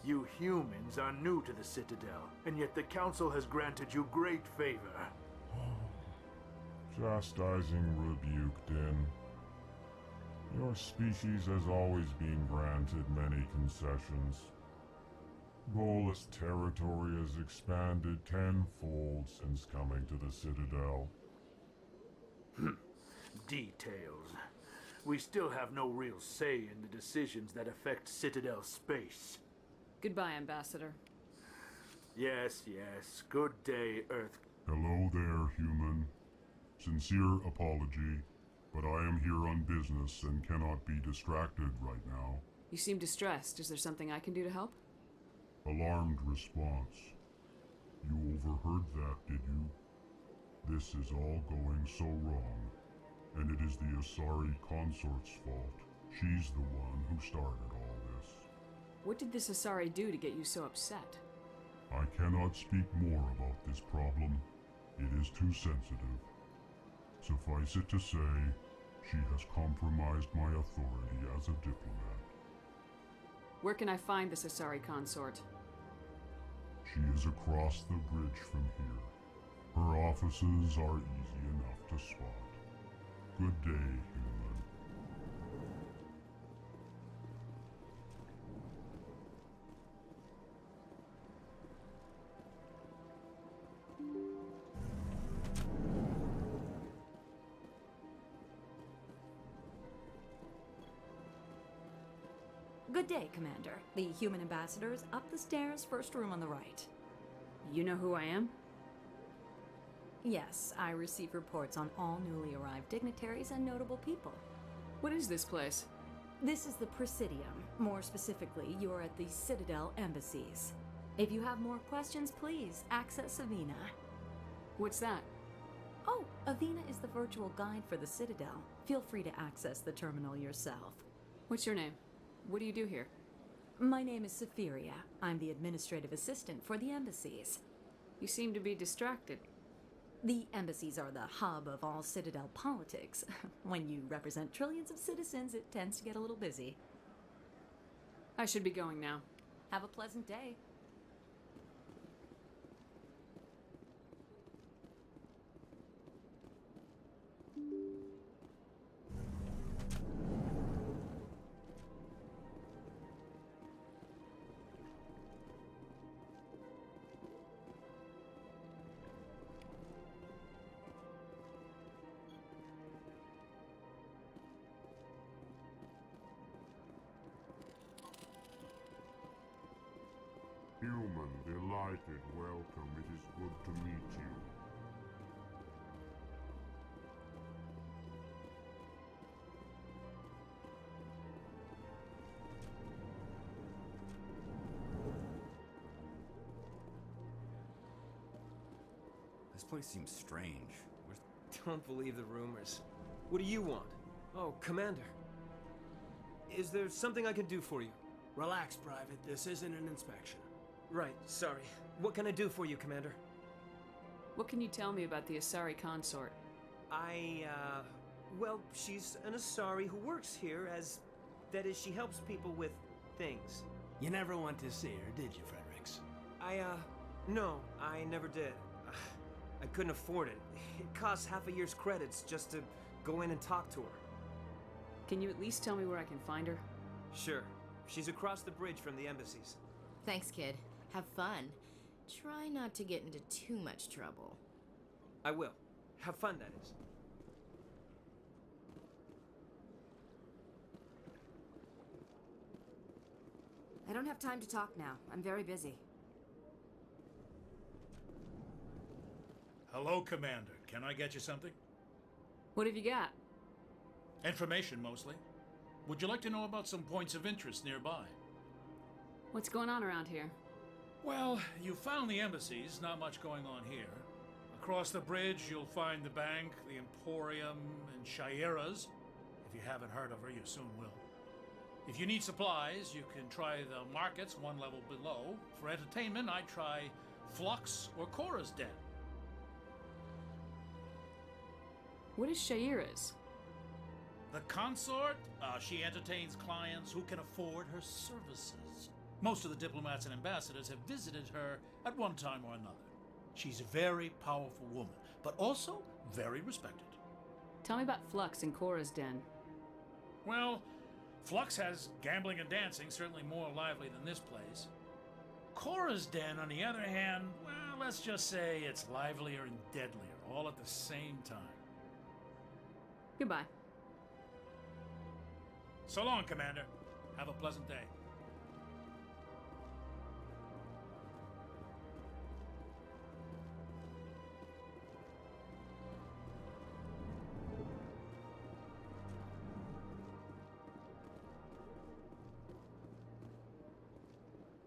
You humans are new to the Citadel, and yet the Council has granted you great favor. Chastising rebuke, Din. Your species has always been granted many concessions. Volus territory has expanded tenfold since coming to the Citadel. Details. We still have no real say in the decisions that affect Citadel space. Goodbye, Ambassador. Yes, yes. Good day, Earth. Hello there, human. Sincere apology, but I am here on business and cannot be distracted right now. You seem distressed. Is there something I can do to help? Alarmed response. You overheard that, did you? This is all going so wrong, and it is the Asari consort's fault. She's the one who started all this. What did this Asari do to get you so upset? I cannot speak more about this problem. It is too sensitive. Suffice it to say, she has compromised my authority as a diplomat. Where can I find this Asari consort? She is across the bridge from here. Her offices are easy enough to spot. Good day, human. Good day, Commander. The human ambassador is up the stairs, first room on the right. You know who I am? Yes, I receive reports on all newly arrived dignitaries and notable people. What is this place? This is the Presidium. More specifically, you're at the Citadel embassies. If you have more questions, please access Avina. What's that? Oh, Avina is the virtual guide for the Citadel. Feel free to access the terminal yourself. What's your name? What do you do here? My name is Safiria. I'm the administrative assistant for the embassies. You seem to be distracted. The embassies are the hub of all Citadel politics. When you represent trillions of citizens, it tends to get a little busy. I should be going now. Have a pleasant day. Human, delighted, welcome. It is good to meet you. This place seems strange. Don't believe the rumors. What do you want? Oh, Commander. Is there something I can do for you? Relax, Private. This isn't an inspection. Right, sorry. What can I do for you, Commander? What can you tell me about the Asari consort? Well, she's an Asari who works here that is, she helps people with things. You never went to see her, did you, Fredericks? No, I never did. I couldn't afford it. It costs half a year's credits just to go in and talk to her. Can you at least tell me where I can find her? Sure. She's across the bridge from the embassies. Thanks, kid. Have fun. Try not to get into too much trouble. I will. Have fun, that is. I don't have time to talk now. I'm very busy. Hello, Commander. Can I get you something? What have you got? Information, mostly. Would you like to know about some points of interest nearby? What's going on around here? Well, you found the embassies. Not much going on here. Across the bridge, you'll find the bank, the Emporium, and Shayera's. If you haven't heard of her, you soon will. If you need supplies, you can try the markets one level below. For entertainment, I'd try Flux or Cora's Den. What is Shayera's? The consort? She entertains clients who can afford her services. Most of the diplomats and ambassadors have visited her at one time or another. She's a very powerful woman, but also very respected. Tell me about Flux and Cora's Den. Well, Flux has gambling and dancing, certainly more lively than this place. Cora's Den, on the other hand, well, let's just say it's livelier and deadlier, all at the same time. Goodbye. So long, Commander. Have a pleasant day.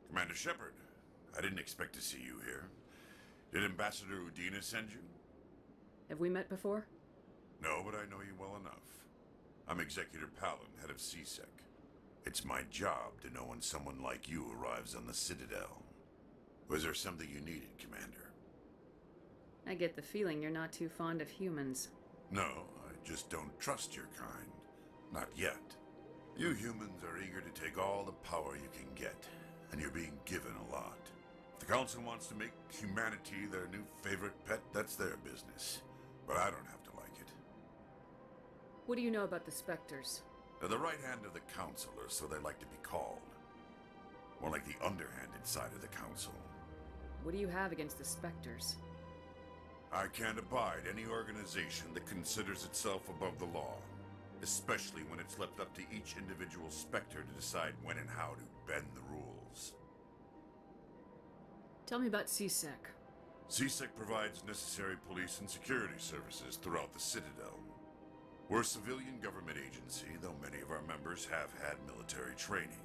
Commander Shepard, I didn't expect to see you here. Did Ambassador Udina send you? Have we met before? No, but I know you well enough. I'm Executor Palin, head of CSEC. It's my job to know when someone like you arrives on the Citadel. Was there something you needed, Commander? I get the feeling you're not too fond of humans. No, I just don't trust your kind. Not yet. You humans are eager to take all the power you can get, and you're being given a lot. If the Council wants to make humanity their new favorite pet, that's their business. But I don't have to like it. What do you know about the Spectres? They're the right hand of the Council, or so they like to be called. More like the underhanded side of the Council. What do you have against the Spectres? I can't abide any organization that considers itself above the law. Especially when it's left up to each individual Spectre to decide when and how to bend the rules. Tell me about CSEC. CSEC provides necessary police and security services throughout the Citadel. We're a civilian government agency, though many of our members have had military training.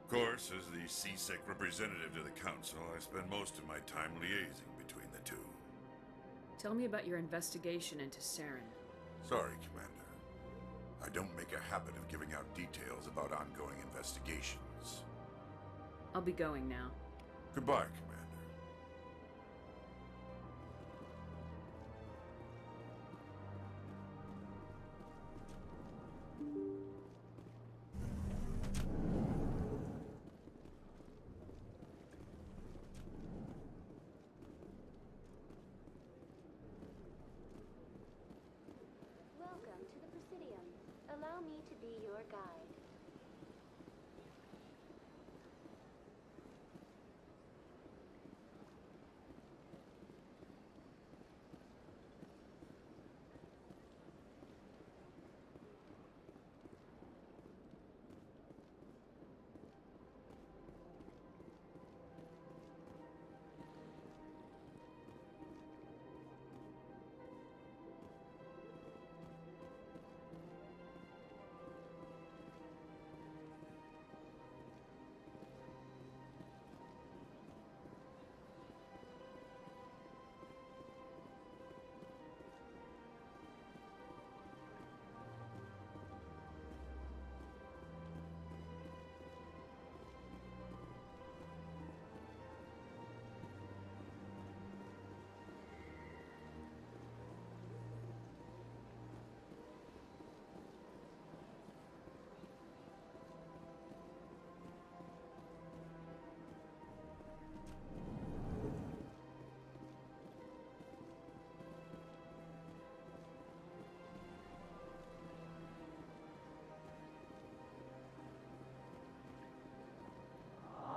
Of course, as the CSEC representative to the Council, I spend most of my time liaising between the two. Tell me about your investigation into Saren. Sorry, Commander. I don't make a habit of giving out details about ongoing investigations. I'll be going now. Goodbye, Commander. Welcome to the Presidium. Allow me to be your guide.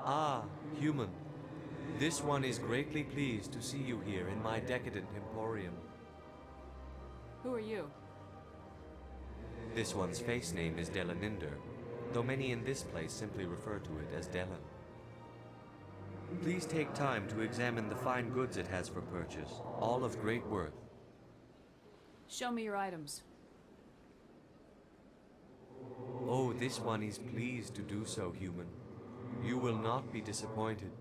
Ah, human. This one is greatly pleased to see you here in my decadent emporium. Who are you? This one's face name is Delaninder. though many in this place simply refer to it as Delenn. Please take time to examine the fine goods it has for purchase, all of great worth. Show me your items. Oh, this one is pleased to do so, human. You will not be disappointed.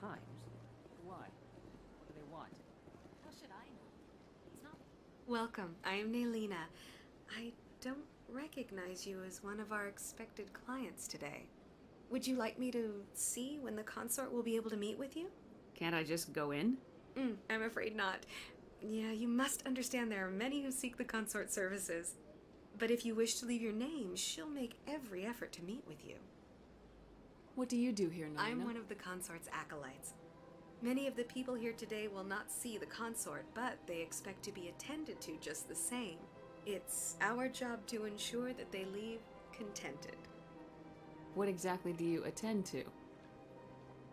Times? Why? What do they want? How should I know? It's not. Welcome. I am Nelina. I don't recognize you as one of our expected clients today. Would you like me to see when the consort will be able to meet with you? Can't I just go in? I'm afraid not. Yeah, you must understand there are many who seek the consort services. But if you wish to leave your name, she'll make every effort to meet with you. What do you do here, Nelina? I'm one of the consort's acolytes. Many of the people here today will not see the consort, but they expect to be attended to just the same. It's our job to ensure that they leave contented. What exactly do you attend to?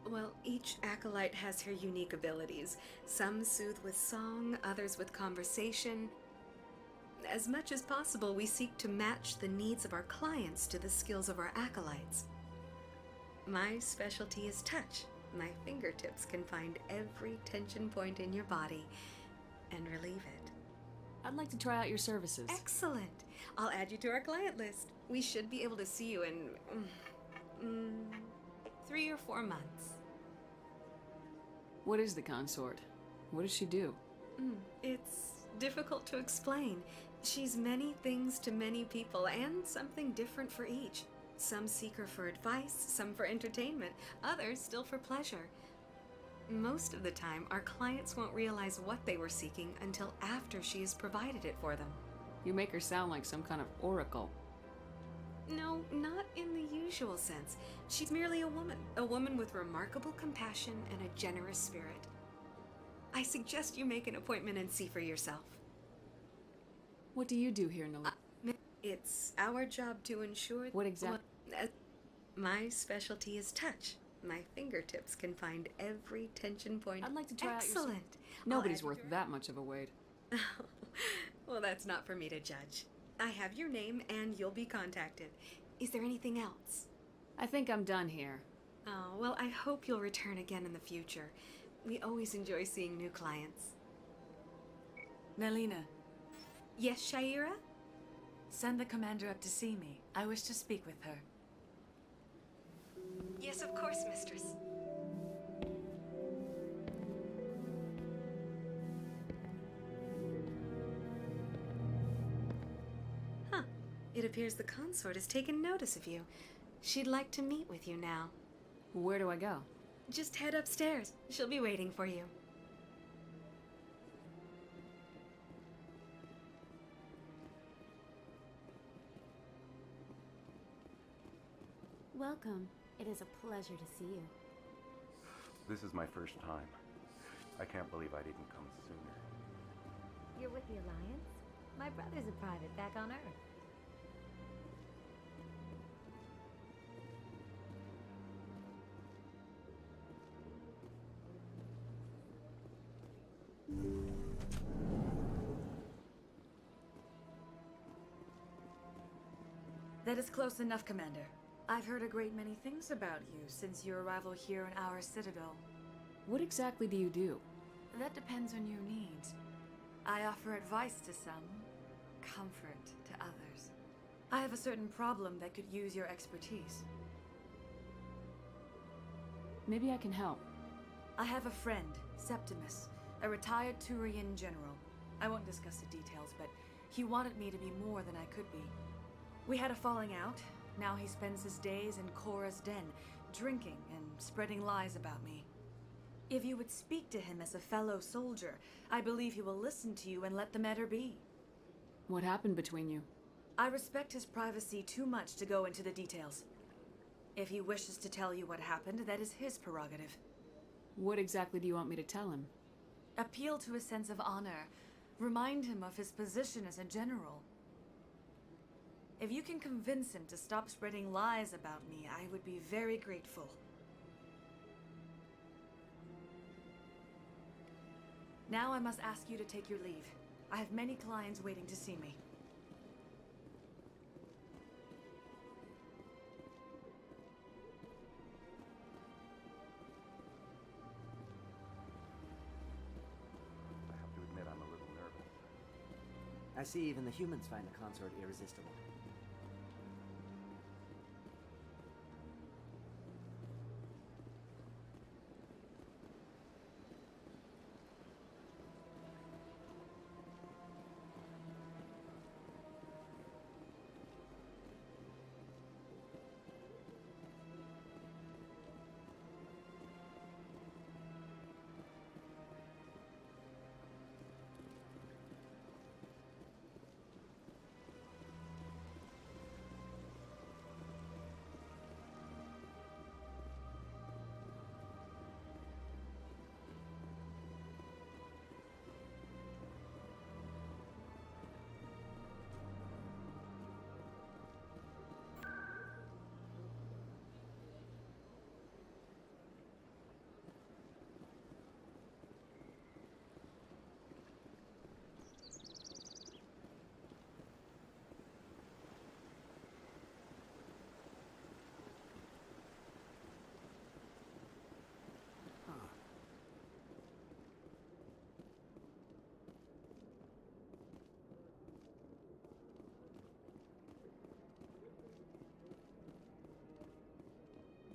Well, each acolyte has her unique abilities. Some soothe with song, others with conversation. As much as possible, we seek to match the needs of our clients to the skills of our acolytes. My specialty is touch. My fingertips can find every tension point in your body and relieve it. I'd like to try out your services. Excellent. I'll add you to our client list. We should be able to see you in 3 or 4 months. What is the consort? What does she do? It's difficult to explain. She's many things to many people and something different for each. Some seek her for advice, some for entertainment, others still for pleasure. Most of the time, our clients won't realize what they were seeking until after she has provided it for them. You make her sound like some kind of oracle. No, not in the usual sense. She's merely a woman with remarkable compassion and a generous spirit. I suggest you make an appointment and see for yourself. What do you do here, Nelina? It's our job to ensure... What exactly? My specialty is touch. My fingertips can find every tension point. I'd like to try out your... Excellent. Nobody's worth that much of a weight. Well, that's not for me to judge. I have your name and you'll be contacted. Is there anything else? I think I'm done here. Oh, well, I hope you'll return again in the future. We always enjoy seeing new clients. Nelina. Yes, Shaira? Send the commander up to see me. I wish to speak with her. Yes, of course, mistress. Huh. It appears the consort has taken notice of you. She'd like to meet with you now. Where do I go? Just head upstairs. She'll be waiting for you. Welcome. It is a pleasure to see you. This is my first time. I can't believe I didn't come sooner. You're with the Alliance? My brother's a private back on Earth. That is close enough, Commander. I've heard a great many things about you since your arrival here in our citadel. What exactly do you do? That depends on your needs. I offer advice to some, comfort to others. I have a certain problem that could use your expertise. Maybe I can help. I have a friend, Septimus, a retired Turian general. I won't discuss the details, but he wanted me to be more than I could be. We had a falling out. Now he spends his days in Korra's den, drinking and spreading lies about me. If you would speak to him as a fellow soldier, I believe he will listen to you and let the matter be. What happened between you? I respect his privacy too much to go into the details. If he wishes to tell you what happened, that is his prerogative. What exactly do you want me to tell him? Appeal to his sense of honor. Remind him of his position as a general. If you can convince him to stop spreading lies about me, I would be very grateful. Now I must ask you to take your leave. I have many clients waiting to see me. I have to admit I'm a little nervous. I see even the humans find the consort irresistible.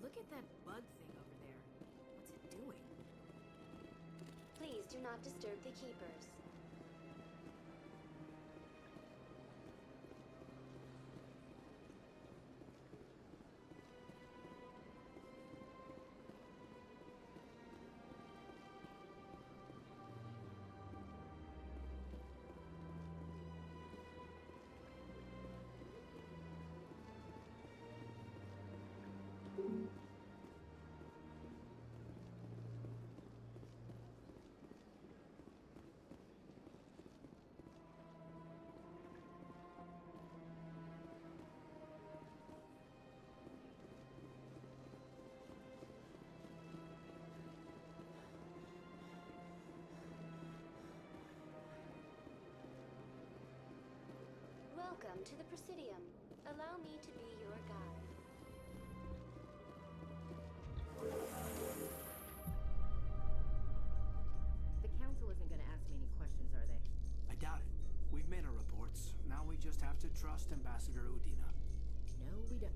Look at that bug thing over there. What's it doing? Please do not disturb the keepers. Welcome to the Presidium. Allow me to be your guide. The council isn't going to ask me any questions, are they? I doubt it. We've made our reports. Now we just have to trust Ambassador Udina. No, we don't.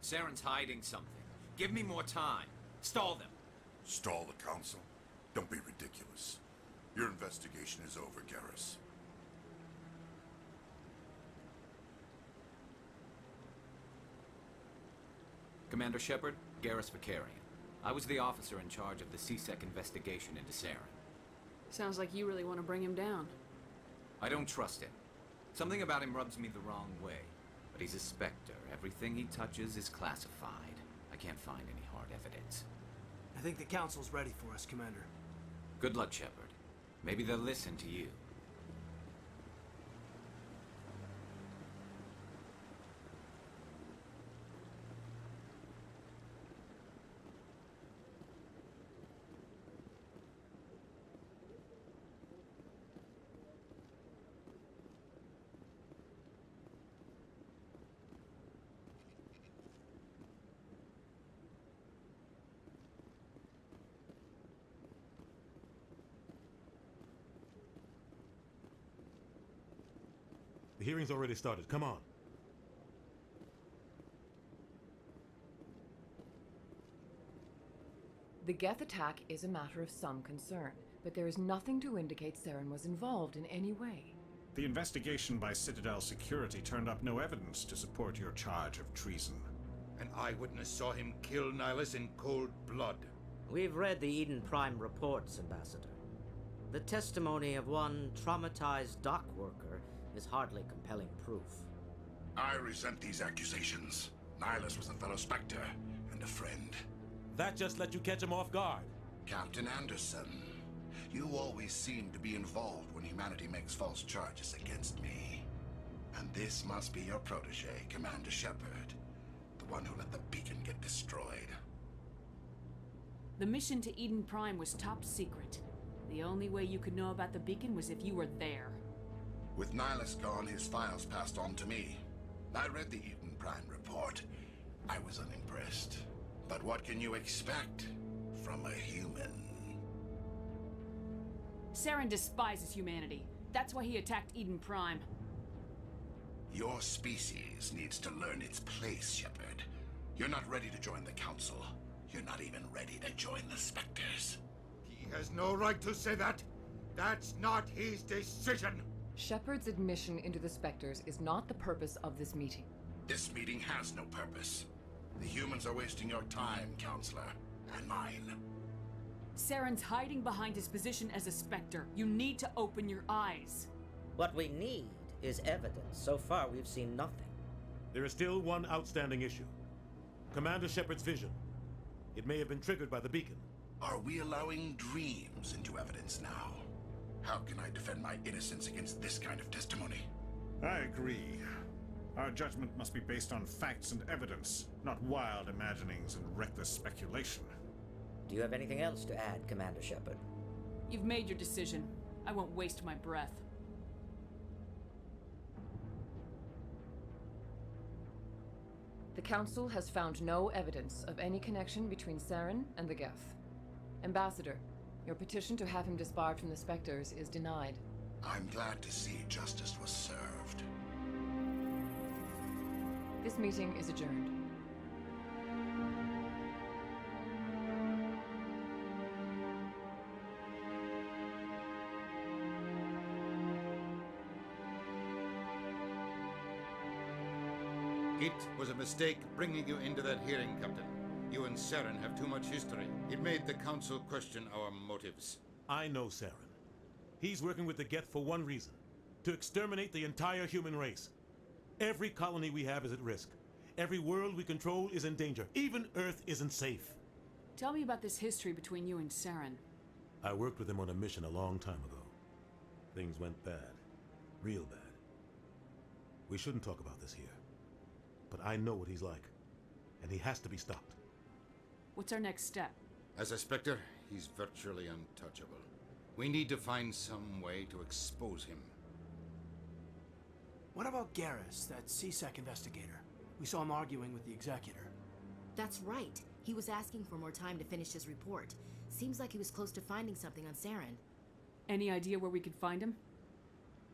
Saren's hiding something. Give me more time. Stall them. Stall the council? Don't be ridiculous. Your investigation is over, Garrus. Commander Shepard, Garrus Vakarian. I was the officer in charge of the C-Sec investigation into Saren. Sounds like you really want to bring him down. I don't trust him. Something about him rubs me the wrong way. But he's a Spectre. Everything he touches is classified. I can't find any hard evidence. I think the council's ready for us, Commander. Good luck, Shepard. Maybe they'll listen to you. The hearing's already started. Come on. The Geth attack is a matter of some concern, but there is nothing to indicate Saren was involved in any way. The investigation by Citadel Security turned up no evidence to support your charge of treason. An eyewitness saw him kill Nihilus in cold blood. We've read the Eden Prime reports, Ambassador. The testimony of one traumatized dock worker is hardly compelling proof. I resent these accusations. Nihilus was a fellow Spectre and a friend. That just let you catch him off guard. Captain Anderson, you always seem to be involved when humanity makes false charges against me. And this must be your protege, Commander Shepard, the one who let the beacon get destroyed. The mission to Eden Prime was top secret. The only way you could know about the beacon was if you were there. With Nihilus gone, his files passed on to me. I read the Eden Prime report. I was unimpressed. But what can you expect from a human? Saren despises humanity. That's why he attacked Eden Prime. Your species needs to learn its place, Shepard. You're not ready to join the Council. You're not even ready to join the Spectres. He has no right to say that. That's not his decision. Shepard's admission into the Spectres is not the purpose of this meeting. This meeting has no purpose. The humans are wasting your time, Counselor, and mine. Saren's hiding behind his position as a Spectre. You need to open your eyes. What we need is evidence. So far, we've seen nothing. There is still one outstanding issue. Commander Shepard's vision. It may have been triggered by the beacon. Are we allowing dreams into evidence now? How can I defend my innocence against this kind of testimony? I agree. Our judgment must be based on facts and evidence, not wild imaginings and reckless speculation. Do you have anything else to add, Commander Shepard? You've made your decision. I won't waste my breath. The Council has found no evidence of any connection between Saren and the Geth. Ambassador, your petition to have him disbarred from the Spectres is denied. I'm glad to see justice was served. This meeting is adjourned. It was a mistake bringing you into that hearing, Captain. You and Saren have too much history. It made the Council question our motives. I know Saren. He's working with the Geth for one reason. To exterminate the entire human race. Every colony we have is at risk. Every world we control is in danger. Even Earth isn't safe. Tell me about this history between you and Saren. I worked with him on a mission a long time ago. Things went bad. Real bad. We shouldn't talk about this here. But I know what he's like. And he has to be stopped. What's our next step? As a Spectre, he's virtually untouchable. We need to find some way to expose him. What about Garrus, that C-Sec investigator? We saw him arguing with the Executor. That's right. He was asking for more time to finish his report. Seems like he was close to finding something on Saren. Any idea where we could find him?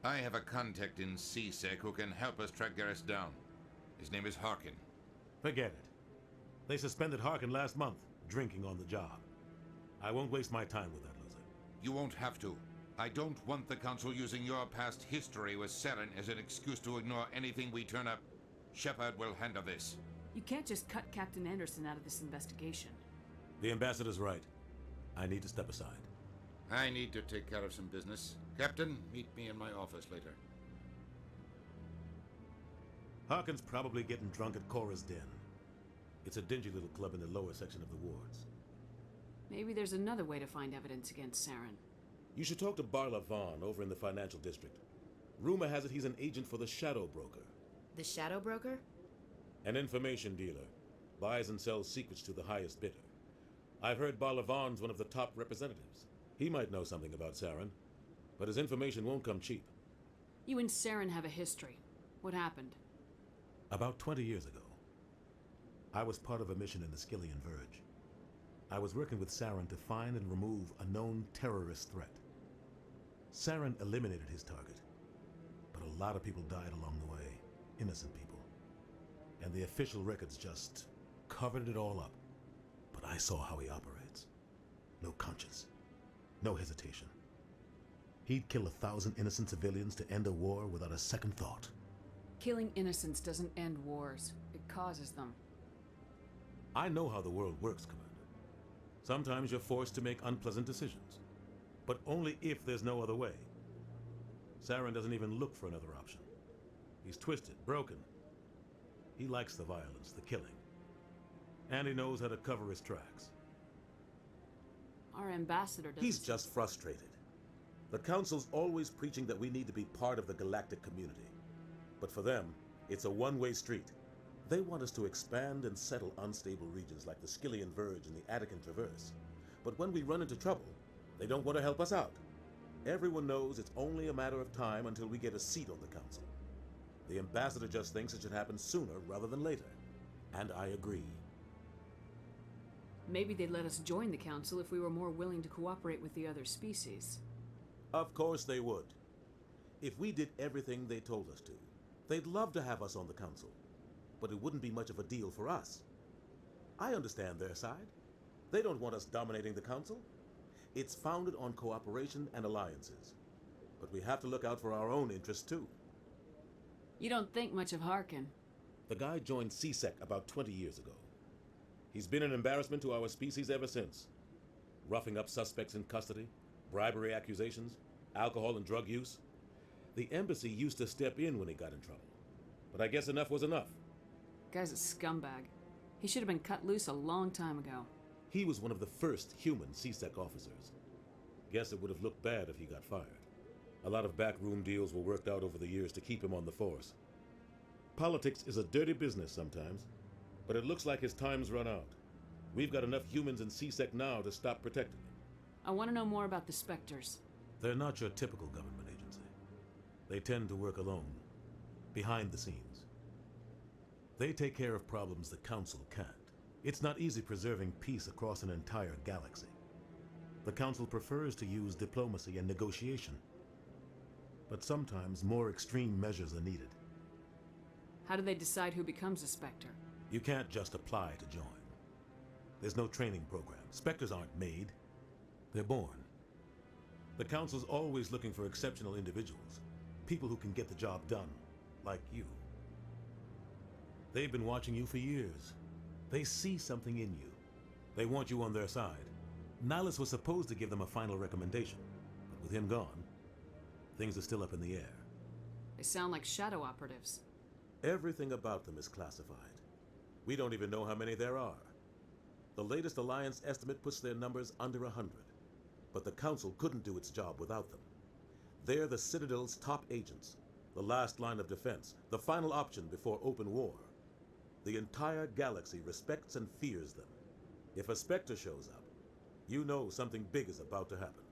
I have a contact in C-Sec who can help us track Garrus down. His name is Harkin. Forget it. They suspended Harkin last month, drinking on the job. I won't waste my time with that loser. You won't have to. I don't want the Council using your past history with Saren as an excuse to ignore anything we turn up. Shepard will handle this. You can't just cut Captain Anderson out of this investigation. The ambassador's right. I need to step aside. I need to take care of some business. Captain, meet me in my office later. Harkin's probably getting drunk at Cora's Den. It's a dingy little club in the lower section of the wards. Maybe there's another way to find evidence against Saren. You should talk to Barla Vaughn over in the financial district. Rumor has it he's an agent for the Shadow Broker. The Shadow Broker? An information dealer. Buys and sells secrets to the highest bidder. I've heard Barla Vaughn's one of the top representatives. He might know something about Saren, but his information won't come cheap. You and Saren have a history. What happened? About 20 years ago, I was part of a mission in the Skillian Verge. I was working with Saren to find and remove a known terrorist threat. Saren eliminated his target, but a lot of people died along the way, innocent people. And the official records just covered it all up. But I saw how he operates. No conscience, no hesitation. He'd kill 1,000 innocent civilians to end a war without a second thought. Killing innocents doesn't end wars. It causes them. I know how the world works, Commander. Sometimes you're forced to make unpleasant decisions, but only if there's no other way. Saren doesn't even look for another option. He's twisted, broken. He likes the violence, the killing. And he knows how to cover his tracks. Our ambassador doesn't... He's just frustrated. The Council's always preaching that we need to be part of the galactic community. But for them, it's a one-way street. They want us to expand and settle unstable regions like the Skillian Verge and the Attican Traverse. But when we run into trouble, they don't want to help us out. Everyone knows it's only a matter of time until we get a seat on the Council. The ambassador just thinks it should happen sooner rather than later. And I agree. Maybe they'd let us join the Council if we were more willing to cooperate with the other species. Of course they would. If we did everything they told us to, they'd love to have us on the Council. But it wouldn't be much of a deal for us. I understand their side. They don't want us dominating the Council. It's founded on cooperation and alliances. But we have to look out for our own interests too. You don't think much of Harkin. The guy joined CSEC about 20 years ago. He's been an embarrassment to our species ever since. Roughing up suspects in custody, bribery accusations, alcohol and drug use. The embassy used to step in when he got in trouble. But I guess enough was enough. Guy's a scumbag. He should have been cut loose a long time ago. He was one of the first human CSEC officers. Guess it would have looked bad if he got fired. A lot of backroom deals were worked out over the years to keep him on the force. Politics is a dirty business sometimes, but it looks like his time's run out. We've got enough humans in CSEC now to stop protecting him. I want to know more about the Spectres. They're not your typical government agency. They tend to work alone, behind the scenes. They take care of problems the Council can't. It's not easy preserving peace across an entire galaxy. The Council prefers to use diplomacy and negotiation. But sometimes more extreme measures are needed. How do they decide who becomes a Spectre? You can't just apply to join. There's no training program. Spectres aren't made. They're born. The Council's always looking for exceptional individuals. People who can get the job done, like you. They've been watching you for years. They see something in you. They want you on their side. Nihilus was supposed to give them a final recommendation, but with him gone, things are still up in the air. They sound like shadow operatives. Everything about them is classified. We don't even know how many there are. The latest Alliance estimate puts their numbers under 100, but the Council couldn't do its job without them. They're the Citadel's top agents, the last line of defense, the final option before open war. The entire galaxy respects and fears them. If a Spectre shows up, you know something big is about to happen.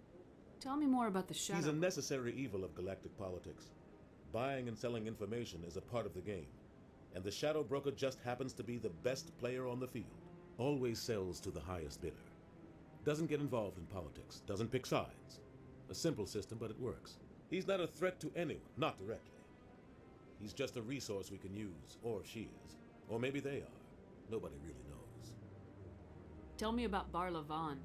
Tell me more about the Shadow. He's a necessary evil of galactic politics. Buying and selling information is a part of the game, and the Shadow Broker just happens to be the best player on the field. Always sells to the highest bidder. Doesn't get involved in politics, doesn't pick sides. A simple system, but it works. He's not a threat to anyone, not directly. He's just a resource we can use, or she is. Or maybe they are. Nobody really knows. Tell me about Barla Vaughn.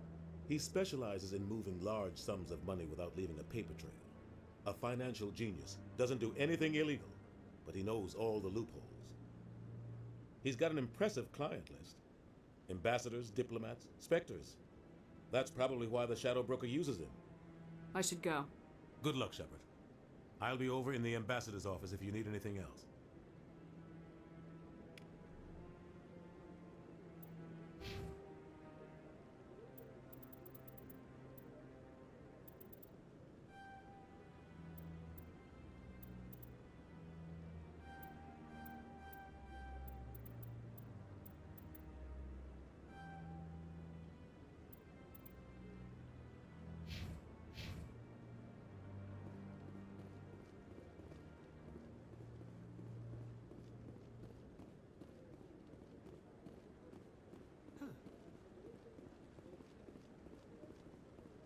He specializes in moving large sums of money without leaving a paper trail. A financial genius, doesn't do anything illegal, but he knows all the loopholes. He's got an impressive client list. Ambassadors, diplomats, specters. That's probably why the Shadow Broker uses him. I should go. Good luck, Shepard. I'll be over in the ambassador's office if you need anything else.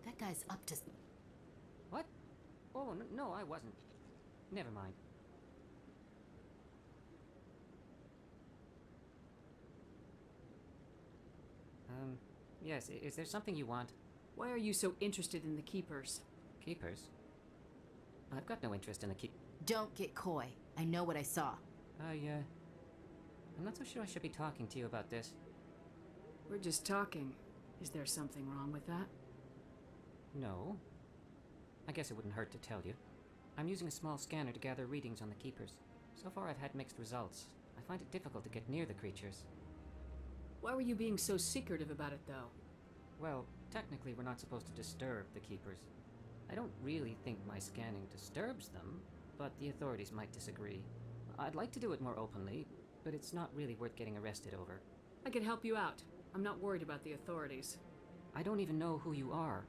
That guy's up to... What? Oh, no, I wasn't. Never mind. Yes, is there something you want? Why are you so interested in the Keepers? Keepers? I've got no interest in the Don't get coy. I know what I saw. I'm not so sure I should be talking to you about this. We're just talking. Is there something wrong with that? No. I guess it wouldn't hurt to tell you. I'm using a small scanner to gather readings on the Keepers. So far I've had mixed results. I find it difficult to get near the creatures. Why were you being so secretive about it, though? Well, technically we're not supposed to disturb the Keepers. I don't really think my scanning disturbs them, but the authorities might disagree. I'd like to do it more openly, but it's not really worth getting arrested over. I can help you out. I'm not worried about the authorities. I don't even know who you are.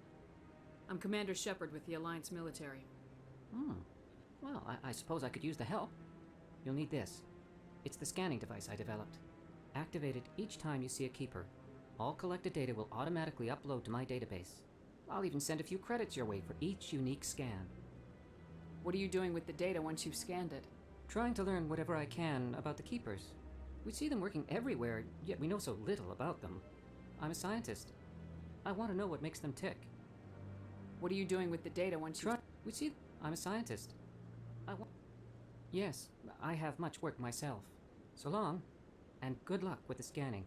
I'm Commander Shepard with the Alliance military. Well, I suppose I could use the help. You'll need this. It's the scanning device I developed. Activate it each time you see a Keeper. All collected data will automatically upload to my database. I'll even send a few credits your way for each unique scan. What are you doing with the data once you've scanned it? Trying to learn whatever I can about the Keepers. We see them working everywhere, yet we know so little about them. I'm a scientist. I want to know what makes them tick. What are you doing with the data once you... I'm a scientist. Yes, I have much work myself. So long, and good luck with the scanning.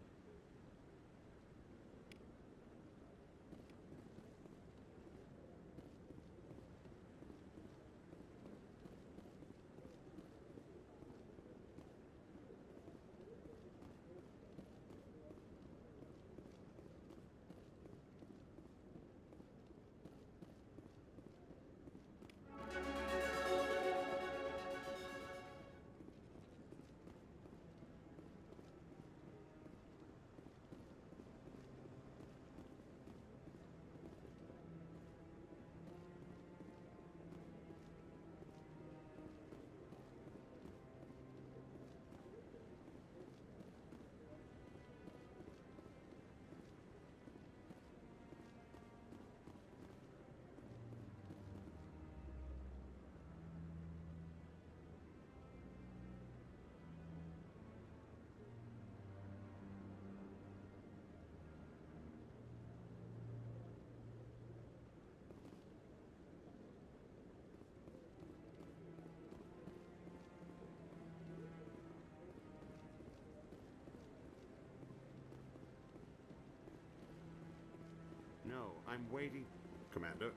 No, I'm waiting, Commander.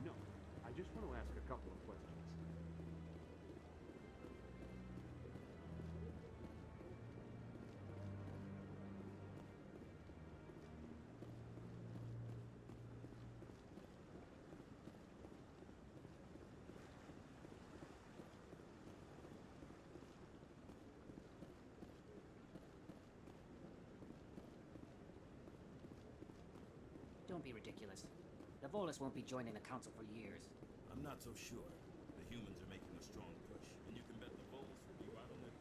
No, I just want to ask a couple of questions. Don't be ridiculous. The Volus won't be joining the Council for years. I'm not so sure. The humans are making a strong push, and you can bet the Volus will be right on their...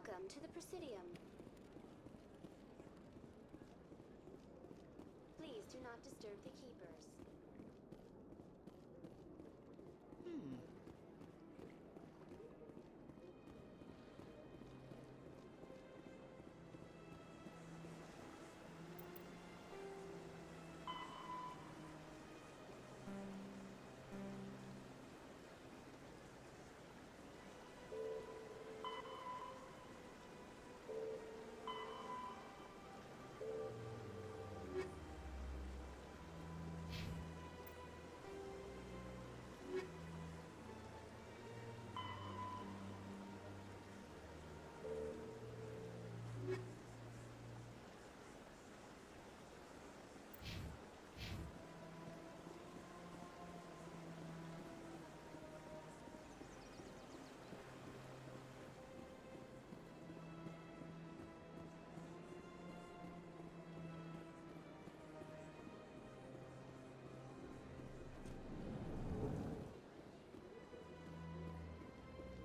Welcome to the Presidium. Please do not disturb the keepers.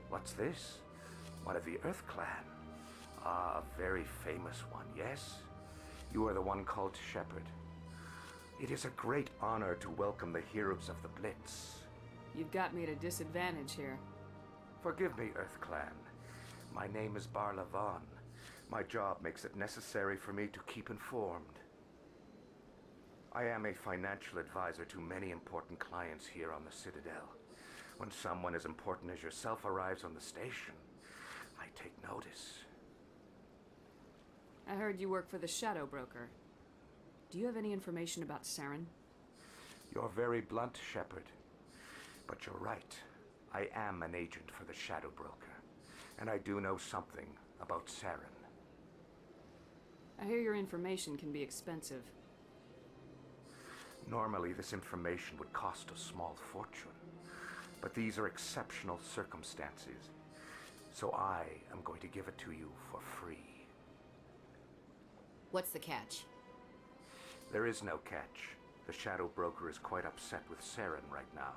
What's this? One of the Earth Clan. Ah, a very famous one, yes? You are the one called Shepard. It is a great honor to welcome the heroes of the Blitz. You've got me at a disadvantage here. Forgive me, Earth Clan. My name is Barla Vaughn. My job makes it necessary for me to keep informed. I am a financial advisor to many important clients here on the Citadel. When someone as important as yourself arrives on the station, I take notice. I heard you work for the Shadow Broker. Do you have any information about Saren? You're very blunt, Shepard. But you're right. I am an agent for the Shadow Broker, and I do know something about Saren. I hear your information can be expensive. Normally, this information would cost a small fortune. But these are exceptional circumstances, so I am going to give it to you for free. What's the catch? There is no catch. The Shadow Broker is quite upset with Saren right now.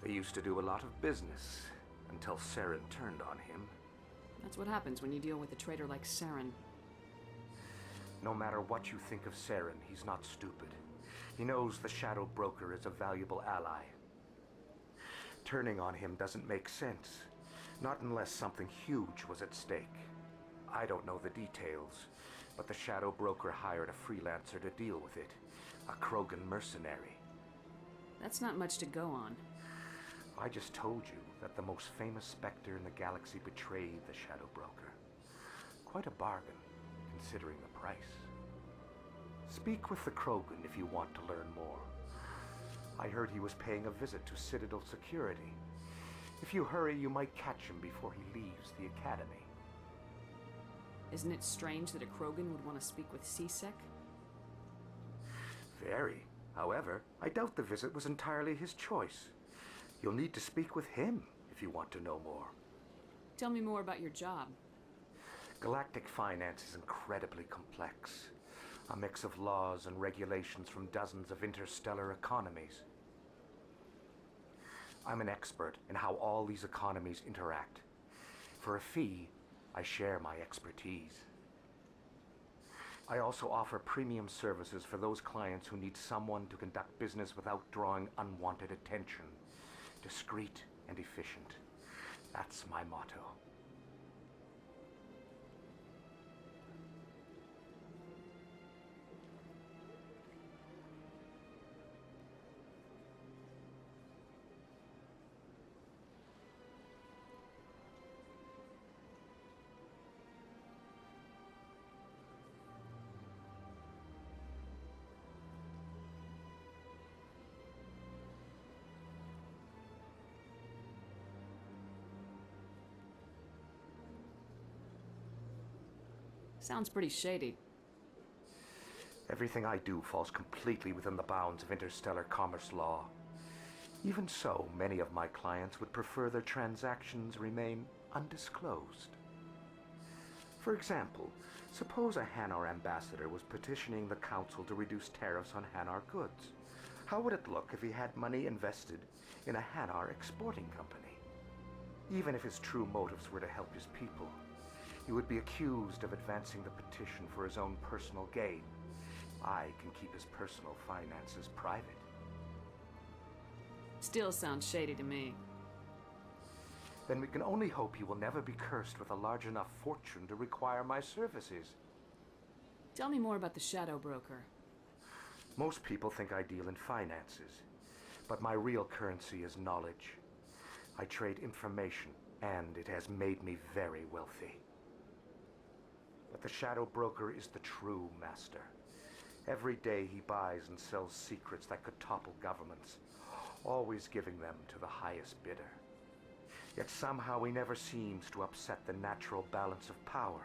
They used to do a lot of business until Saren turned on him. That's what happens when you deal with a traitor like Saren. No matter what you think of Saren, he's not stupid. He knows the Shadow Broker is a valuable ally. Turning on him doesn't make sense. Not unless something huge was at stake. I don't know the details, but the Shadow Broker hired a freelancer to deal with it. A Krogan mercenary. That's not much to go on. I just told you that the most famous Spectre in the galaxy betrayed the Shadow Broker. Quite a bargain, considering the price. Speak with the Krogan if you want to learn more. I heard he was paying a visit to Citadel security. If you hurry, you might catch him before he leaves the Academy. Isn't it strange that a Krogan would want to speak with C-Sec? Very. However, I doubt the visit was entirely his choice. You'll need to speak with him if you want to know more. Tell me more about your job. Galactic finance is incredibly complex. A mix of laws and regulations from dozens of interstellar economies. I'm an expert in how all these economies interact. For a fee, I share my expertise. I also offer premium services for those clients who need someone to conduct business without drawing unwanted attention. Discreet and efficient. That's my motto. Sounds pretty shady. Everything I do falls completely within the bounds of interstellar commerce law. Even so, many of my clients would prefer their transactions remain undisclosed. For example, suppose a Hanar ambassador was petitioning the council to reduce tariffs on Hanar goods. How would it look if he had money invested in a Hanar exporting company? Even if his true motives were to help his people, He would be accused of advancing the petition for his own personal gain. I can keep his personal finances private. Still sounds shady to me. Then we can only hope he will never be cursed with a large enough fortune to require my services. Tell me more about the Shadow Broker. Most people think I deal in finances, but my real currency is knowledge. I trade information, and it has made me very wealthy. But the Shadow Broker is the true master. Every day he buys and sells secrets that could topple governments, always giving them to the highest bidder. Yet somehow he never seems to upset the natural balance of power.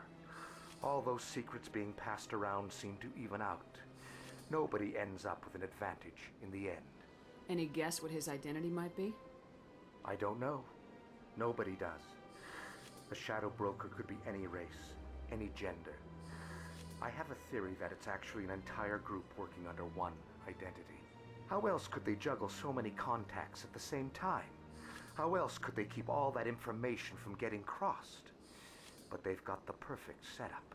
All those secrets being passed around seem to even out. Nobody ends up with an advantage in the end. Any guess what his identity might be? I don't know. Nobody does. The Shadow Broker could be any race, any gender. I have a theory that it's actually an entire group working under one identity. How else could they juggle so many contacts at the same time? How else could they keep all that information from getting crossed? But they've got the perfect setup.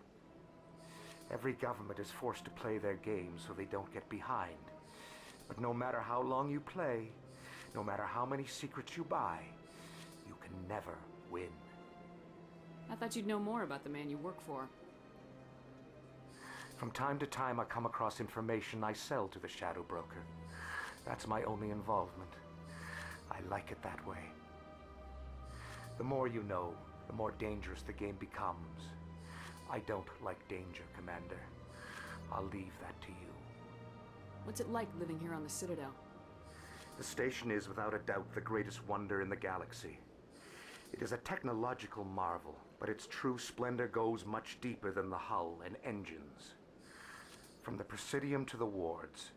Every government is forced to play their game so they don't get behind. But no matter how long you play, no matter how many secrets you buy, you can never win. I thought you'd know more about the man you work for. From time to time, I come across information I sell to the Shadow Broker. That's my only involvement. I like it that way. The more you know, the more dangerous the game becomes. I don't like danger, Commander. I'll leave that to you. What's it like living here on the Citadel? The station is without a doubt the greatest wonder in the galaxy. It is a technological marvel, but its true splendor goes much deeper than the hull and engines. From the Presidium to the wards,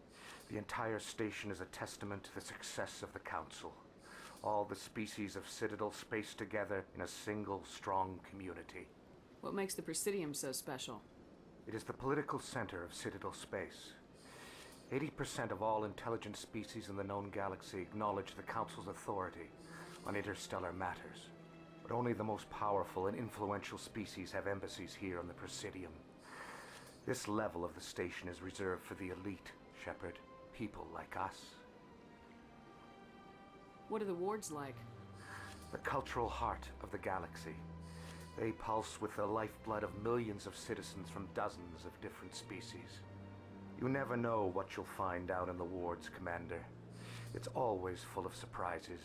the entire station is a testament to the success of the Council. All the species of Citadel spaced together in a single, strong community. What makes the Presidium so special? It is the political center of Citadel space. 80% of all intelligent species in the known galaxy acknowledge the Council's authority on interstellar matters. But only the most powerful and influential species have embassies here on the Presidium. This level of the station is reserved for the elite, Shepard. People like us. What are the wards like? The cultural heart of the galaxy. They pulse with the lifeblood of millions of citizens from dozens of different species. You never know what you'll find out in the wards, Commander. It's always full of surprises.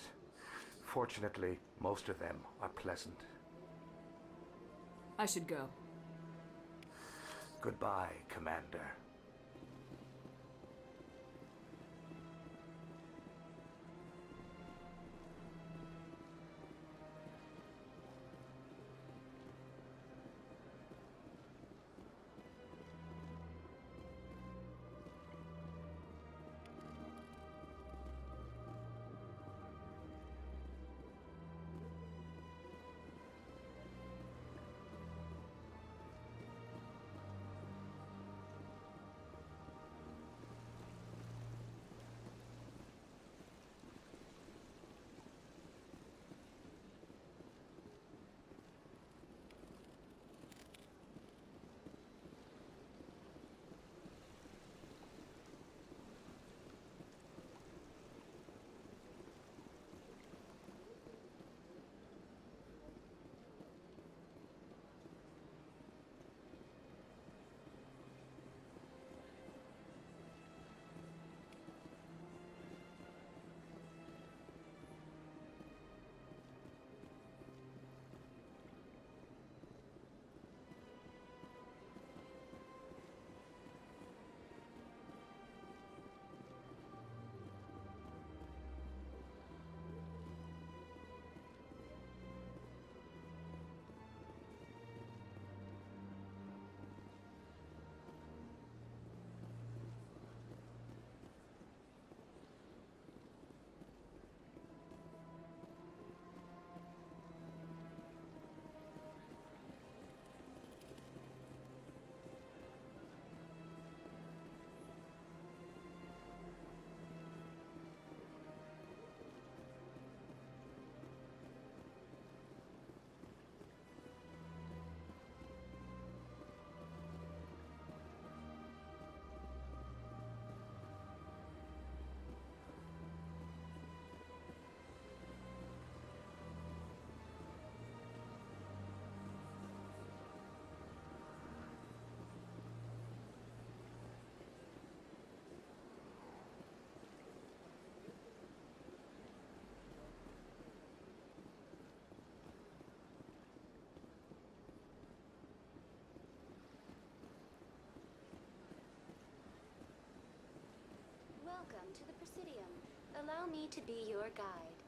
Fortunately, most of them are pleasant. I should go. Goodbye, Commander. Welcome to the Presidium. Allow me to be your guide.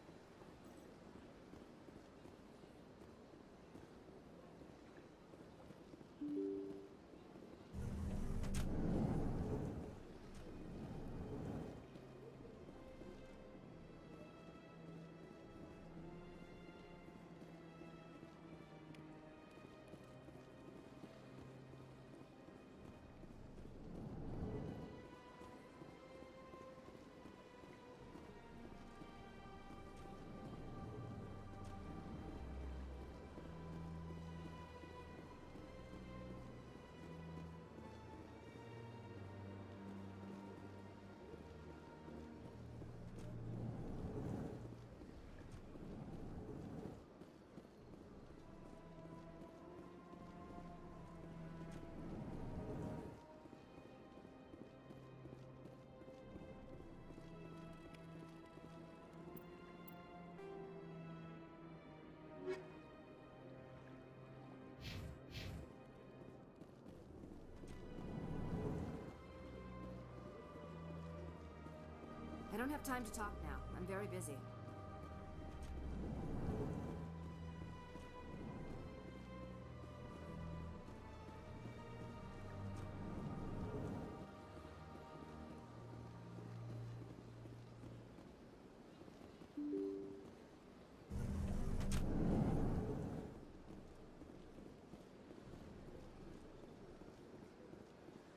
I don't have time to talk now. I'm very busy.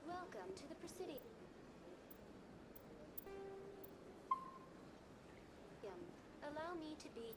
Welcome to the Presidium. Allow me to be...